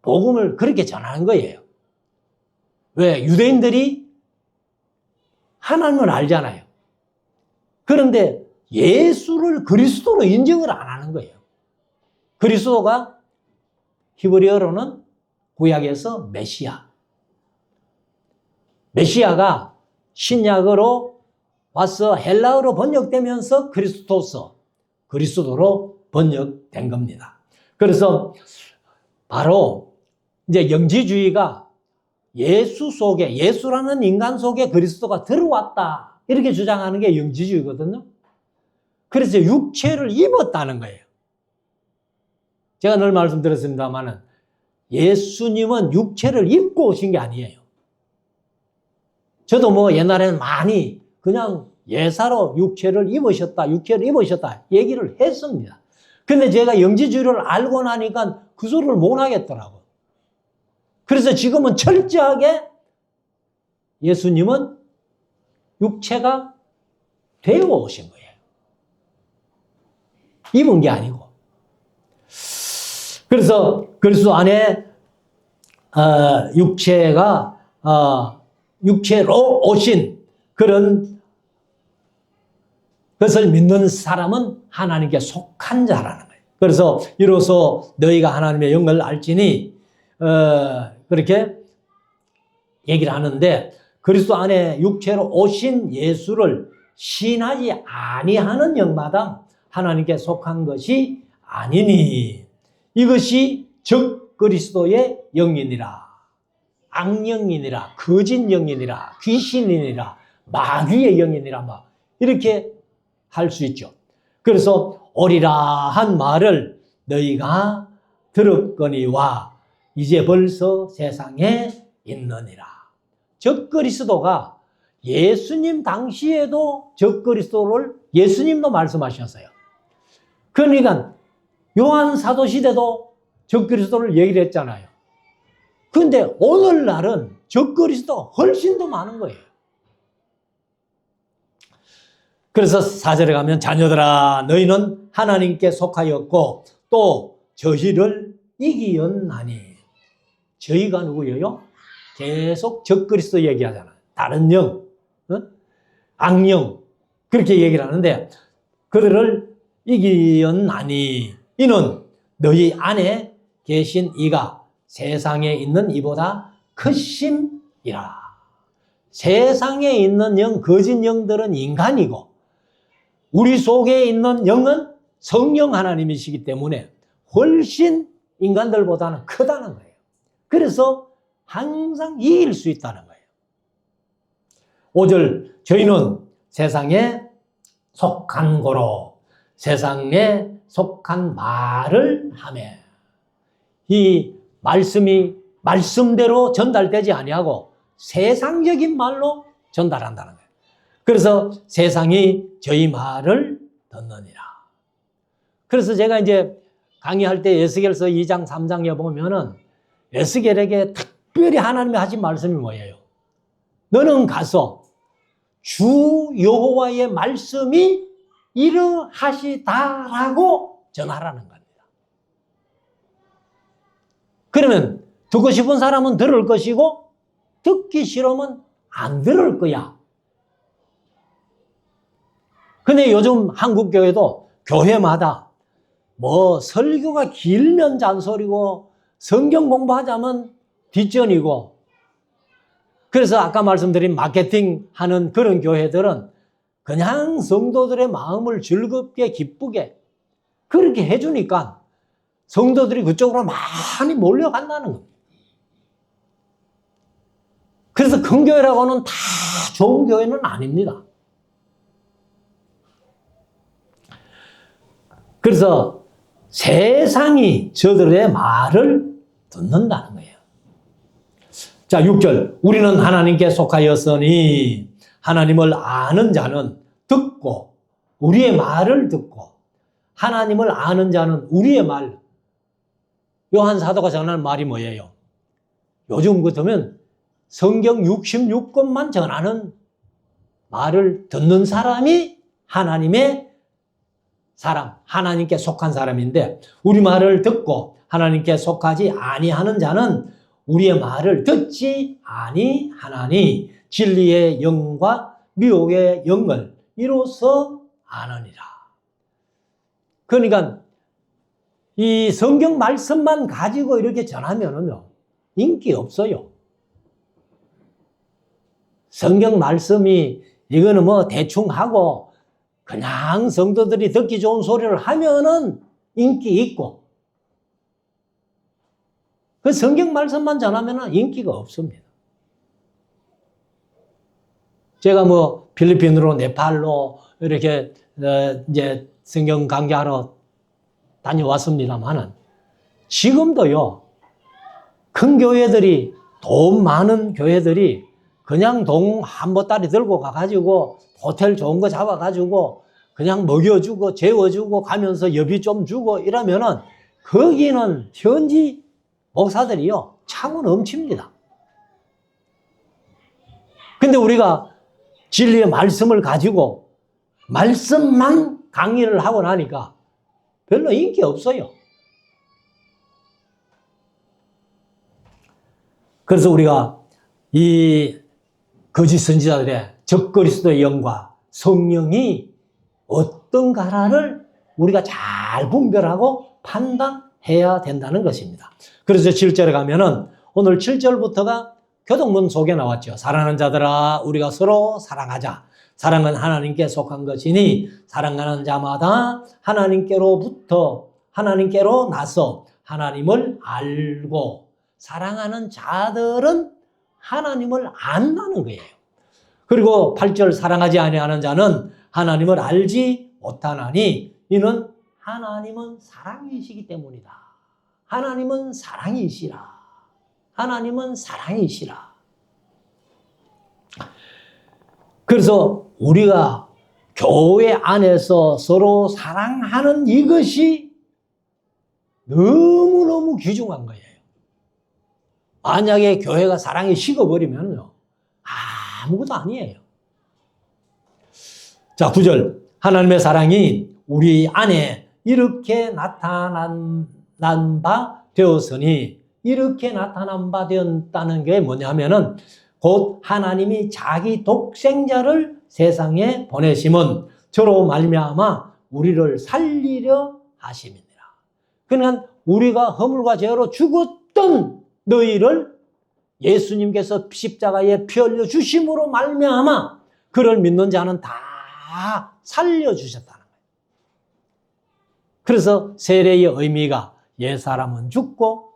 복음을 그렇게 전하는 거예요. 왜? 유대인들이 하나님을 알잖아요. 그런데 예수를 그리스도로 인정을 안 하는 거예요. 그리스도가 히브리어로는 구약에서 메시아. 메시아가 신약으로 와서 헬라어로 번역되면서 그리스도로 번역된 겁니다. 그래서 바로 이제 영지주의가 예수 속에, 예수라는 인간 속에 그리스도가 들어왔다. 이렇게 주장하는 게 영지주의거든요. 그래서 육체를 입었다는 거예요. 제가 늘 말씀드렸습니다만은 예수님은 육체를 입고 오신 게 아니에요. 저도 뭐 옛날에는 많이 그냥 예사로 육체를 입으셨다 얘기를 했습니다. 근데 제가 영지주의를 알고 나니까 그 소리를 못 하겠더라고요. 그래서 지금은 철저하게 예수님은 육체가 되어 오신 거예요. 입은 게 아니고. 그래서 그리스도 안에 육체로 오신 그런 그것을 믿는 사람은 하나님께 속한 자라는 거예요. 그래서 이로써 너희가 하나님의 영을 알지니 그렇게 얘기를 하는데, 그리스도 안에 육체로 오신 예수를 시인하지 아니하는 영마다 하나님께 속한 것이 아니니 이것이 적 그리스도의 영이니라, 악령이니라, 거짓 영이니라, 귀신이니라, 마귀의 영이니라, 막 이렇게 할 수 있죠. 그래서 오리라 한 말을 너희가 들었거니와 이제 벌써 세상에 있느니라. 적 그리스도가 예수님 당시에도 적 그리스도를 예수님도 말씀하셨어요. 그러니까 요한 사도 시대도 적 그리스도를 얘기를 했잖아요. 그런데 오늘날은 적 그리스도 훨씬 더 많은 거예요. 그래서 4절에 가면 자녀들아 너희는 하나님께 속하였고 또 저희를 이기었나니. 저희가 누구예요? 계속 적 그리스도 얘기하잖아요. 다른 영, 악령 그렇게 얘기를 하는데 그들을 이기었나니 이는 너희 안에 계신 이가 세상에 있는 이보다 크심이라. 세상에 있는 영, 거짓 영들은 인간이고 우리 속에 있는 영은 성령 하나님이시기 때문에 훨씬 인간들보다는 크다는 거예요. 그래서 항상 이길 수 있다는 거예요. 5절 저희는 세상에 속한 고로 세상에 속한 말을 하며, 이 말씀이 말씀대로 전달되지 아니하고 세상적인 말로 전달한다는 거예요. 그래서 세상이 저희 말을 듣느니라. 그래서 제가 이제 강의할 때 에스겔서 2장 3장에 보면은 에스겔에게 특별히 하나님이 하신 말씀이 뭐예요? 너는 가서 주 여호와의 말씀이 이러하시다라고 전하라는 겁니다. 그러면 듣고 싶은 사람은 들을 것이고 듣기 싫으면 안 들을 거야. 근데 요즘 한국 교회도 교회마다 뭐 설교가 길면 잔소리고 성경 공부하자면 뒷전이고, 그래서 아까 말씀드린 마케팅 하는 그런 교회들은 그냥 성도들의 마음을 즐겁게 기쁘게 그렇게 해주니까 성도들이 그쪽으로 많이 몰려간다는 겁니다. 그래서 큰 교회라고는 다 좋은 교회는 아닙니다. 그래서 세상이 저들의 말을 듣는다는 거예요. 자, 6절. 우리는 하나님께 속하였으니 하나님을 아는 자는 듣고 우리의 말을 듣고, 하나님을 아는 자는 우리의 말. 요한 사도가 전하는 말이 뭐예요? 요즘 같으면 성경 66권만 전하는 말을 듣는 사람이 하나님의 사람, 하나님께 속한 사람인데, 우리 말을 듣고 하나님께 속하지 아니하는 자는 우리의 말을 듣지 아니하나니 진리의 영과 미혹의 영을 이로써 아느니라. 그러니까 이 성경 말씀만 가지고 이렇게 전하면은요 인기 없어요. 성경 말씀이 이거는 뭐 대충 하고 그냥 성도들이 듣기 좋은 소리를 하면은 인기 있고, 그 성경 말씀만 전하면은 인기가 없습니다. 제가 뭐 필리핀으로 네팔로 이렇게 이제 성경 강좌하러 다녀왔습니다만은 지금도요 큰 교회들이, 돈 많은 교회들이 그냥 돈 한 보따리 들고 가가지고 호텔 좋은 거 잡아가지고 그냥 먹여주고 재워주고 가면서 여비 좀 주고 이러면은 거기는 현지 목사들이요 차고 넘칩니다. 근데 우리가 진리의 말씀을 가지고 말씀만 강의를 하고 나니까 별로 인기 없어요. 그래서 우리가 이 거짓 선지자들의 적 그리스도의 영과 성령이 어떤가를 우리가 잘 분별하고 판단해야 된다는 것입니다. 그래서 7절에 가면은 오늘 7절부터가 교동문 속에 나왔죠. 사랑하는 자들아 우리가 서로 사랑하자. 사랑은 하나님께 속한 것이니 사랑하는 자마다 하나님께로 나서 하나님을 알고 사랑하는 자들은 하나님을 안다는 거예요. 그리고 8절 사랑하지 아니하는 자는 하나님을 알지 못하나니 이는 하나님은 사랑이시기 때문이다. 하나님은 사랑이시라. 하나님은 사랑이시라. 그래서 우리가 교회 안에서 서로 사랑하는 이것이 너무너무 귀중한 거예요. 만약에 교회가 사랑이 식어버리면요, 아무것도 아니에요. 자, 9절. 하나님의 사랑이 우리 안에 이렇게 나타난 바 되었으니, 이렇게 나타난 바 되었다는 게 뭐냐면은 곧 하나님이 자기 독생자를 세상에 보내심은 저로 말미암아 우리를 살리려 하심이니라. 그러니까 우리가 허물과 죄로 죽었던 너희를 예수님께서 십자가에 피 흘려 주심으로 말미암아 그를 믿는 자는 다 살려 주셨다는 거예요. 그래서 세례의 의미가 옛 사람은 죽고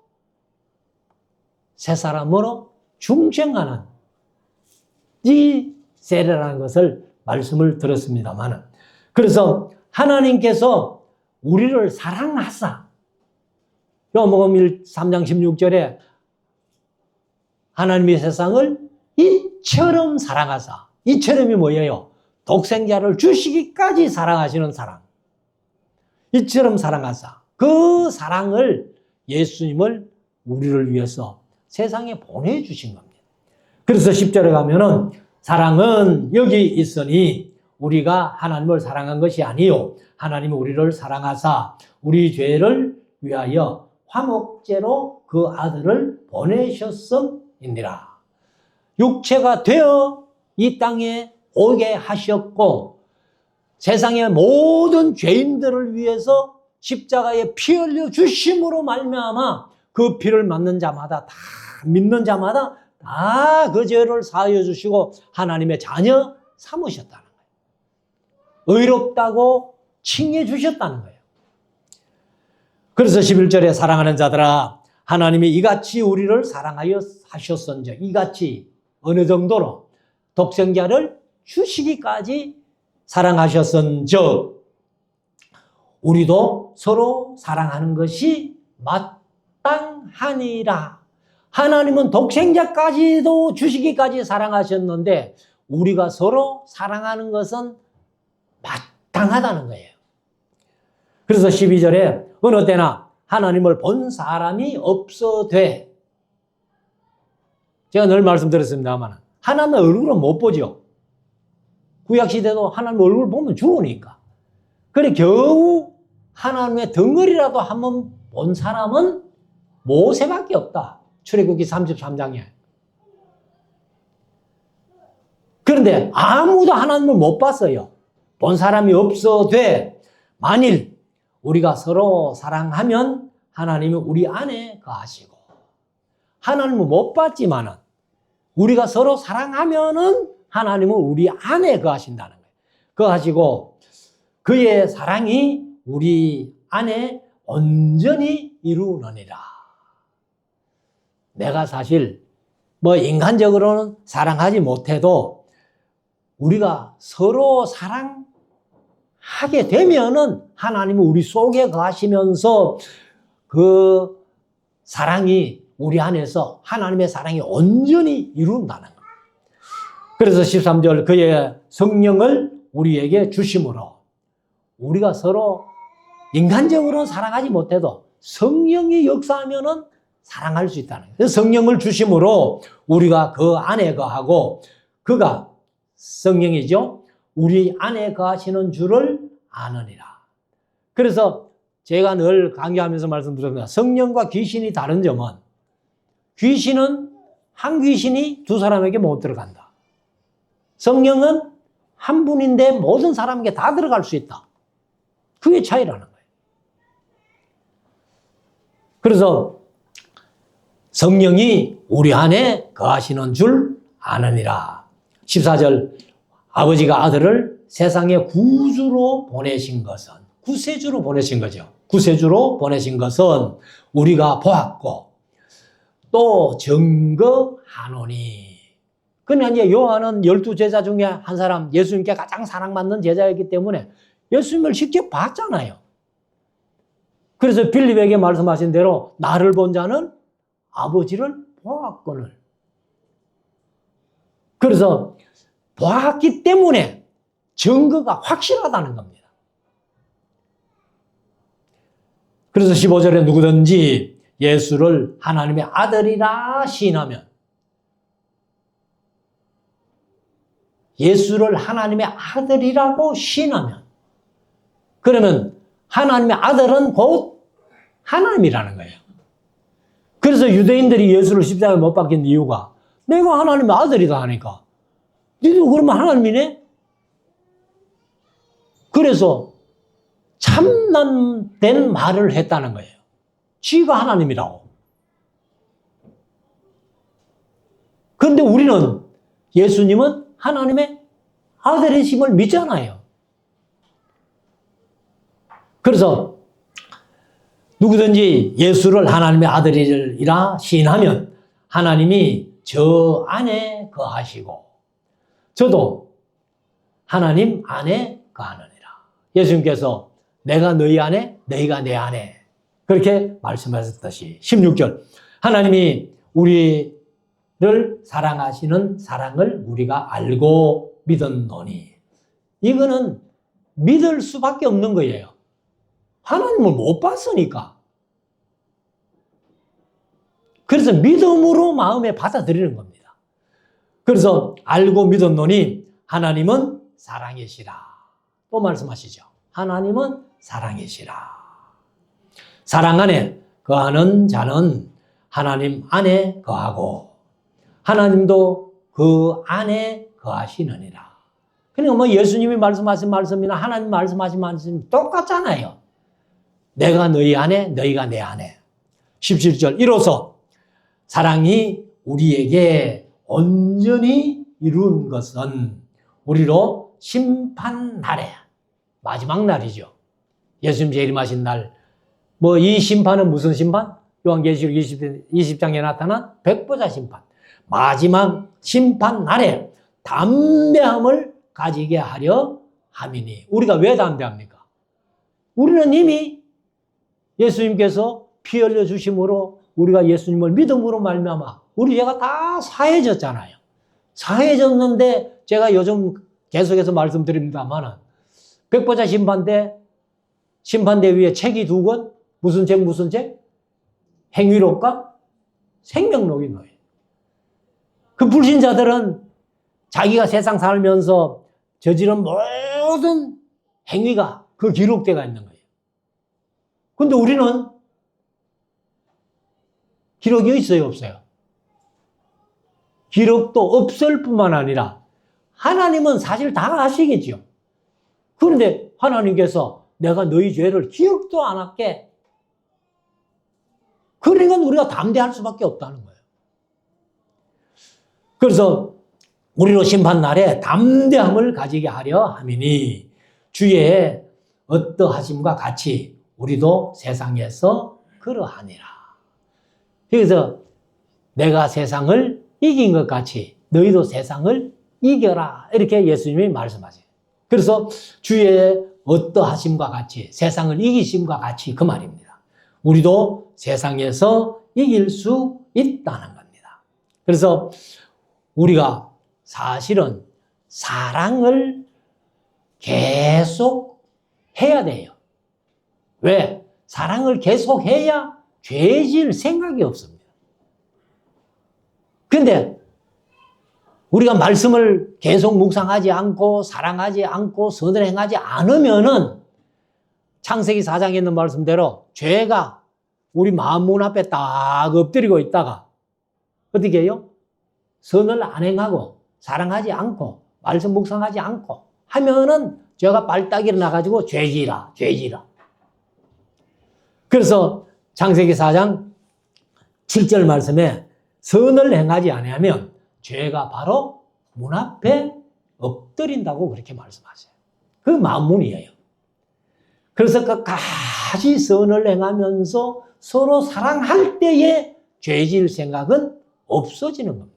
새 사람으로 중생하는 이 세례라는 것을 말씀을 들었습니다만, 그래서 하나님께서 우리를 사랑하사, 요한복음 3장 16절에 하나님이 세상을 이처럼 사랑하사, 이처럼이 뭐예요? 독생자를 주시기까지 사랑하시는 사랑. 이처럼 사랑하사, 그 사랑을 예수님을 우리를 위해서 세상에 보내주신 겁니다. 그래서 10절에 가면은 사랑은 여기 있으니 우리가 하나님을 사랑한 것이 아니요 하나님이 우리를 사랑하사 우리 죄를 위하여 화목제로 그 아들을 보내셨음이니라. 육체가 되어 이 땅에 오게 하셨고 세상의 모든 죄인들을 위해서 십자가에 피 흘려 주심으로 말미암아 그 피를 맞는 자마다 다 믿는 자마다 다 그 죄를 사하여 주시고 하나님의 자녀 삼으셨다는 거예요. 의롭다고 칭해 주셨다는 거예요. 그래서 11절에 사랑하는 자들아 하나님이 이같이 우리를 사랑하여 하셨은즉, 이같이 어느 정도로 독생자를 주시기까지 사랑하셨은즉 우리도 서로 사랑하는 것이 마땅하니라. 하나님은 독생자까지도 주시기까지 사랑하셨는데 우리가 서로 사랑하는 것은 마땅하다는 거예요. 그래서 12절에 어느 때나 하나님을 본 사람이 없어되, 제가 늘 말씀드렸습니다만 하나님의 얼굴은 못 보죠. 구약시대도 하나님 얼굴 보면 죽으니까. 그래 겨우 하나님의 덩어리라도 한번 본 사람은 모세밖에 없다. 출애굽기 33장에. 그런데 아무도 하나님을 못 봤어요. 본 사람이 없어되 만일 우리가 서로 사랑하면 하나님이 우리 안에 거하시고, 하나님은 못 봤지만은 우리가 서로 사랑하면은 하나님은 우리 안에 거하신다는 거예요. 거하시고 그의 사랑이 우리 안에 온전히 이루느니라. 내가 사실 인간적으로는 사랑하지 못해도 우리가 서로 사랑하게 되면은 하나님은 우리 속에 거하시면서 그 사랑이 우리 안에서 하나님의 사랑이 온전히 이룬다는 거예요. 그래서 13절 그의 성령을 우리에게 주심으로 우리가 서로 인간적으로는 사랑하지 못해도 성령이 역사하면은 사랑할 수 있다는 거예요. 성령을 주심으로 우리가 그 안에 거하고 그가 성령이죠. 우리 안에 거하시는 줄을 아느니라. 그래서 제가 늘 강조하면서 말씀드렸습니다. 성령과 귀신이 다른 점은 귀신은 한 귀신이 두 사람에게 못 들어간다. 성령은 한 분인데 모든 사람에게 다 들어갈 수 있다. 그게 차이라는 거예요. 그래서 성령이 우리 안에 거하시는 줄 아느니라. 14절, 아버지가 아들을 세상에 구주로 보내신 것은, 구세주로 보내신 거죠. 구세주로 보내신 것은 우리가 보았고 또 증거하노니. 그러니까 이제 요한은 12제자 중에 한 사람, 예수님께 가장 사랑받는 제자였기 때문에 예수님을 직접 봤잖아요. 그래서 빌립에게 말씀하신 대로 나를 본 자는 아버지를 보았거늘. 그래서 보았기 때문에 증거가 확실하다는 겁니다. 그래서 15절에 누구든지 예수를 하나님의 아들이라 시인하면, 예수를 하나님의 아들이라고 시인하면, 그러면 하나님의 아들은 곧 하나님이라는 거예요. 그래서 유대인들이 예수를 십자가에 못 박힌 이유가 내가 하나님의 아들이다 하니까 너도 그러면 하나님이네? 그래서 참남된 말을 했다는 거예요. 지가 하나님이라고. 그런데 우리는 예수님은 하나님의 아들이심을 믿잖아요. 그래서 누구든지 예수를 하나님의 아들이라 시인하면 하나님이 저 안에 거하시고 저도 하나님 안에 거하느니라. 예수님께서 내가 너희 안에, 너희가 내 안에, 그렇게 말씀하셨듯이 16절, 하나님이 우리를 사랑하시는 사랑을 우리가 알고 믿었노니. 이거는 믿을 수밖에 없는 거예요. 하나님을 못 봤으니까. 그래서 믿음으로 마음에 받아들이는 겁니다. 그래서 알고 믿었노니 하나님은 사랑이시라. 또 말씀하시죠. 하나님은 사랑이시라. 사랑 안에 거하는 자는 하나님 안에 거하고 하나님도 그 안에 거하시느니라. 그러니까 뭐 예수님이 말씀하신 말씀이나 하나님 말씀하신 말씀이 똑같잖아요. 내가 너희 안에, 너희가 내 안에. 17절, 이로써 사랑이 우리에게 온전히 이룬 것은 우리로 심판날에, 마지막 날이죠. 예수님 재림하신 날. 뭐 이 심판은 무슨 심판? 요한계시록 20장에 나타난 백보자 심판. 마지막 심판날에 담대함을 가지게 하려 함이니. 우리가 왜 담대합니까? 우리는 이미 예수님께서 피 흘려 주심으로 우리가 예수님을 믿음으로 말미암아 우리 죄가 다 사해졌잖아요. 사해졌는데 제가 요즘 계속해서 말씀드립니다만 백보자 심판대 위에 책이 두 권, 무슨 책 무슨 책? 행위록과 생명록이 놓여요. 그 불신자들은 자기가 세상 살면서 저지른 모든 행위가 그 기록대가 있는 거예요. 근데 우리는 기록이 있어요, 없어요? 기록도 없을 뿐만 아니라 하나님은 사실 다 아시겠죠. 그런데 하나님께서 내가 너희 죄를 기억도 안 할게. 그러니까 우리가 담대할 수밖에 없다는 거예요. 그래서 우리로 심판날에 담대함을 가지게 하려 함이니 주의 어떠하심과 같이 우리도 세상에서 그러하니라. 그래서 내가 세상을 이긴 것 같이 너희도 세상을 이겨라. 이렇게 예수님이 말씀하세요. 그래서 주의 어떠하심과 같이 세상을 이기심과 같이 그 말입니다. 우리도 세상에서 이길 수 있다는 겁니다. 그래서 우리가 사실은 사랑을 계속 해야 돼요. 왜? 사랑을 계속 해야 죄 지을 생각이 없습니다. 근데 우리가 말씀을 계속 묵상하지 않고 사랑하지 않고 선을 행하지 않으면은 창세기 4장에 있는 말씀대로 죄가 우리 마음 문 앞에 딱 엎드리고 있다가 어떻게 해요? 선을 안 행하고 사랑하지 않고 말씀 묵상하지 않고 하면은 죄가 빨딱 일어나가지고 죄지라. 그래서 창세기 4장 7절 말씀에 선을 행하지 아니하면 죄가 바로 문 앞에 엎드린다고 그렇게 말씀하세요. 그 만문이에요. 그래서 끝까지 선을 행하면서 서로 사랑할 때에 죄질 생각은 없어지는 겁니다.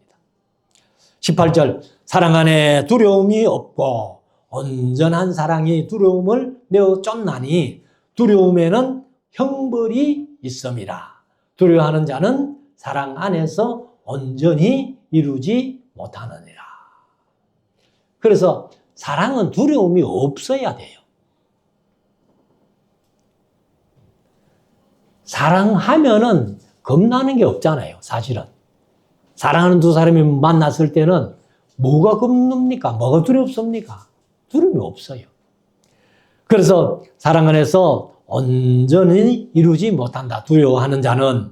18절 사랑 안에 두려움이 없고 온전한 사랑이 두려움을 내어 쫓나니 두려움에는 형벌이 있음이라. 두려워하는 자는 사랑 안에서 온전히 이루지 못하느니라. 그래서 사랑은 두려움이 없어야 돼요. 사랑하면은 겁나는 게 없잖아요, 사실은. 사랑하는 두 사람이 만났을 때는 뭐가 겁납니까? 뭐가 두렵습니까? 두려움이 없어요. 그래서 사랑 안에서 온전히 이루지 못한다. 두려워하는 자는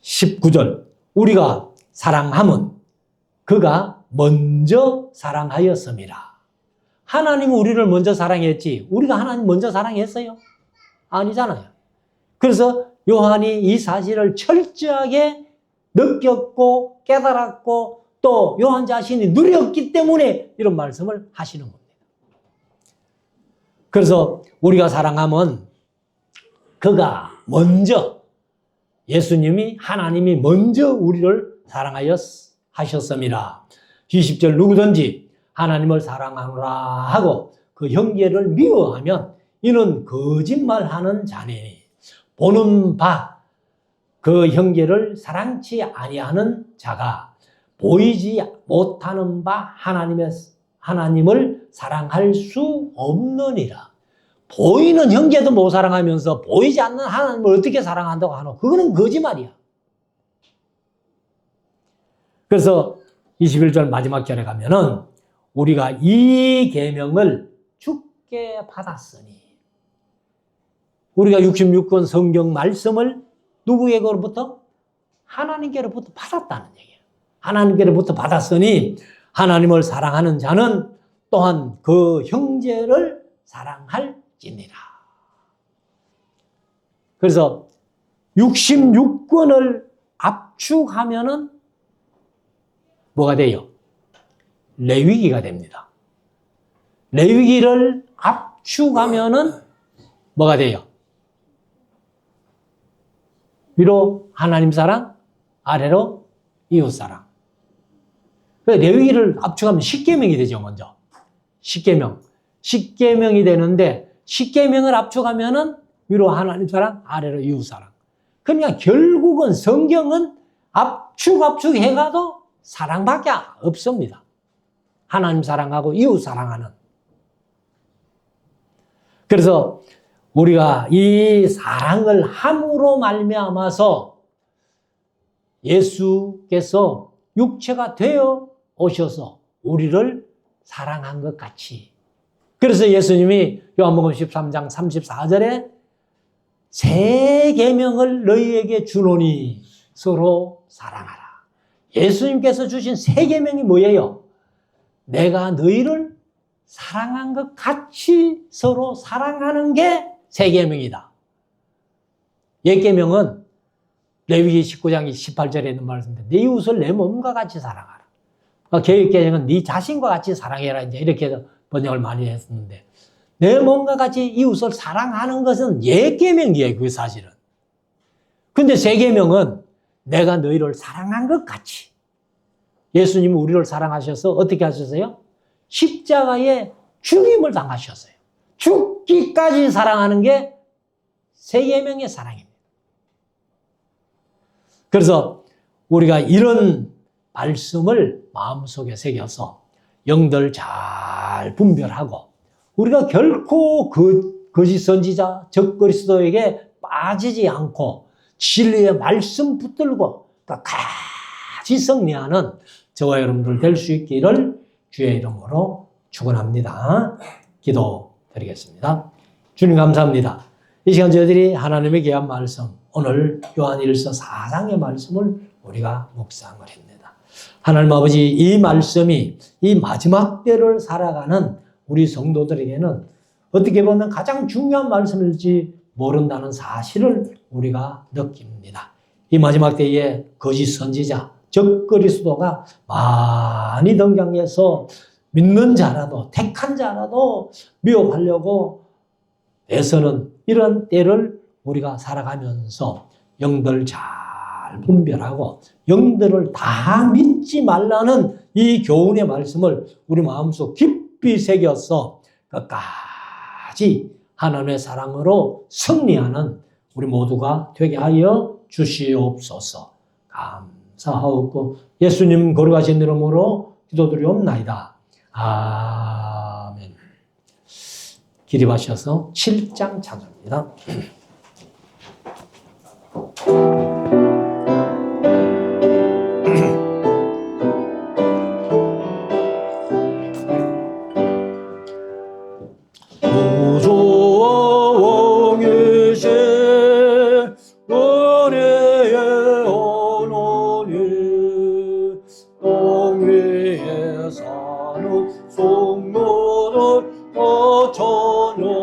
19절 우리가 사랑함은 그가 먼저 사랑하였음이라. 하나님은 우리를 먼저 사랑했지 우리가 하나님 먼저 사랑했어요? 아니잖아요. 그래서 요한이 이 사실을 철저하게 느꼈고 깨달았고 또 요한 자신이 누렸기 때문에 이런 말씀을 하시는 겁니다. 그래서 우리가 사랑하면 그가 먼저 예수님이 하나님이 먼저 우리를 사랑하셨음이라. 20절 누구든지 하나님을 사랑하노라 하고 그 형제를 미워하면 이는 거짓말하는 자니니 보는 바 그 형제를 사랑치 아니하는 자가 보이지 못하는 바 하나님을 사랑할 수 없느니라. 보이는 형제도 못 사랑하면서 보이지 않는 하나님을 어떻게 사랑한다고 하노? 그거는 거짓말이야. 그래서 21절 마지막 절에 가면은 우리가 이 계명을 주께 받았으니 우리가 66권 성경 말씀을 누구에게로부터? 하나님께로부터 받았다는 얘기예요. 하나님께로부터 받았으니 하나님을 사랑하는 자는 또한 그 형제를 사랑할지니라. 그래서 66권을 압축하면은 뭐가 돼요? 레위기가 됩니다. 레위기를 압축하면은 뭐가 돼요? 위로 하나님 사랑, 아래로 이웃 사랑. 레위기를 압축하면 10계명이 되죠, 먼저. 10계명. 10계명이 되는데 10계명을 압축하면은 위로 하나님 사랑, 아래로 이웃 사랑. 그러니까 결국은 성경은 압축해가도 사랑밖에 없습니다. 하나님 사랑하고 이웃 사랑하는. 그래서 우리가 이 사랑을 함으로 말미암아서 예수께서 육체가 되어 오셔서 우리를 사랑한 것 같이. 그래서 예수님이 요한복음 13장 34절에 새 계명을 너희에게 주노니 서로 사랑하라. 예수님께서 주신 새 계명이 뭐예요? 내가 너희를 사랑한 것 같이 서로 사랑하는 게 새 계명이다. 옛 계명은 레위기 19장 18절에 있는 말씀인데 네 이웃을 내 몸과 같이 사랑하라. 개역 계명은 네 자신과 같이 사랑해라. 이제 이렇게 번역을 많이 했었는데 내 몸과 같이 이웃을 사랑하는 것은 옛 계명이에요. 그 사실은. 근데 새 계명은 내가 너희를 사랑한 것 같이. 예수님이 우리를 사랑하셔서 어떻게 하셨어요? 십자가에 죽임을 당하셨어요. 죽기까지 사랑하는 게 새 계명의 사랑입니다. 그래서 우리가 이런 말씀을 마음속에 새겨서 영들 잘 분별하고 우리가 결코 거짓 선지자 적그리스도에게 빠지지 않고 진리의 말씀 붙들고 끝까지 승리하는 저와 여러분들 될 수 있기를 주의 이름으로 축원합니다. 기도드리겠습니다. 주님 감사합니다. 이 시간 저희들이 하나님의 귀한 말씀 오늘 요한일서 4장의 말씀을 우리가 묵상을 합니다. 하나님 아버지, 이 말씀이 이 마지막 때를 살아가는 우리 성도들에게는 어떻게 보면 가장 중요한 말씀일지 모른다는 사실을 우리가 느낍니다. 이 마지막 때에 거짓 선지자, 적 그리스도가 많이 등장해서 믿는 자라도, 택한 자라도 미혹하려고 애쓰는 이런 때를 우리가 살아가면서 영들 잘 분별하고 영들을 다 믿지 말라는 이 교훈의 말씀을 우리 마음속 깊이 새겨서 끝까지 하나님의 사랑으로 승리하는 우리 모두가 되게 하여 주시옵소서. 감사하옵고 예수님 거룩하신 이름으로 기도드리옵나이다. 아멘. 기립하셔서 7장 찬송입니다. 구주와 왕이신 은혜의 하나님, 땅 위에 사는 성도들 다 찬양하여라.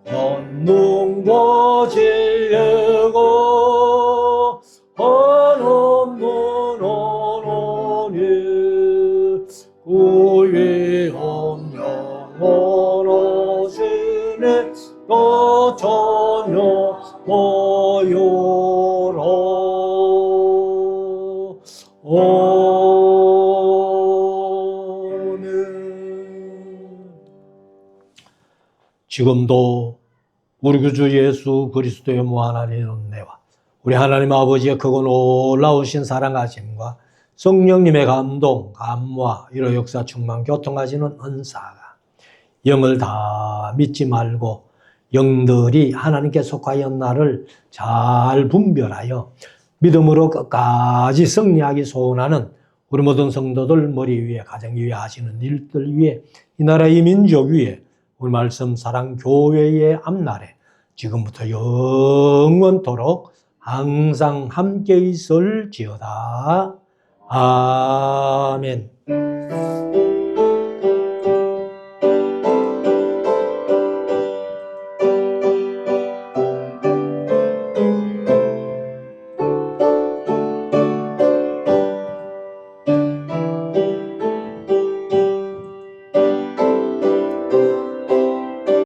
권능과 지혜가 한없는 하나님, 위엄 영원하시네 다 찬양하여라. 아멘. 지금도 우리 구주 예수 그리스도의 무한한 은혜와 우리 하나님 아버지의 크고 놀라우신 사랑하심과 성령님의 감동, 감화, 이로 역사 충만 교통하시는 은사가 영을 다 믿지 말고 영들이 하나님께 속하였나를 잘 분별하여 믿음으로 끝까지 승리하기 소원하는 우리 모든 성도들 머리 위에, 가정 위에 하시는 일들 위에, 이 나라 이 민족 위에, 우리 말씀 사랑 교회의 앞날에 지금부터 영원토록 항상 함께 있을지어다. 아멘.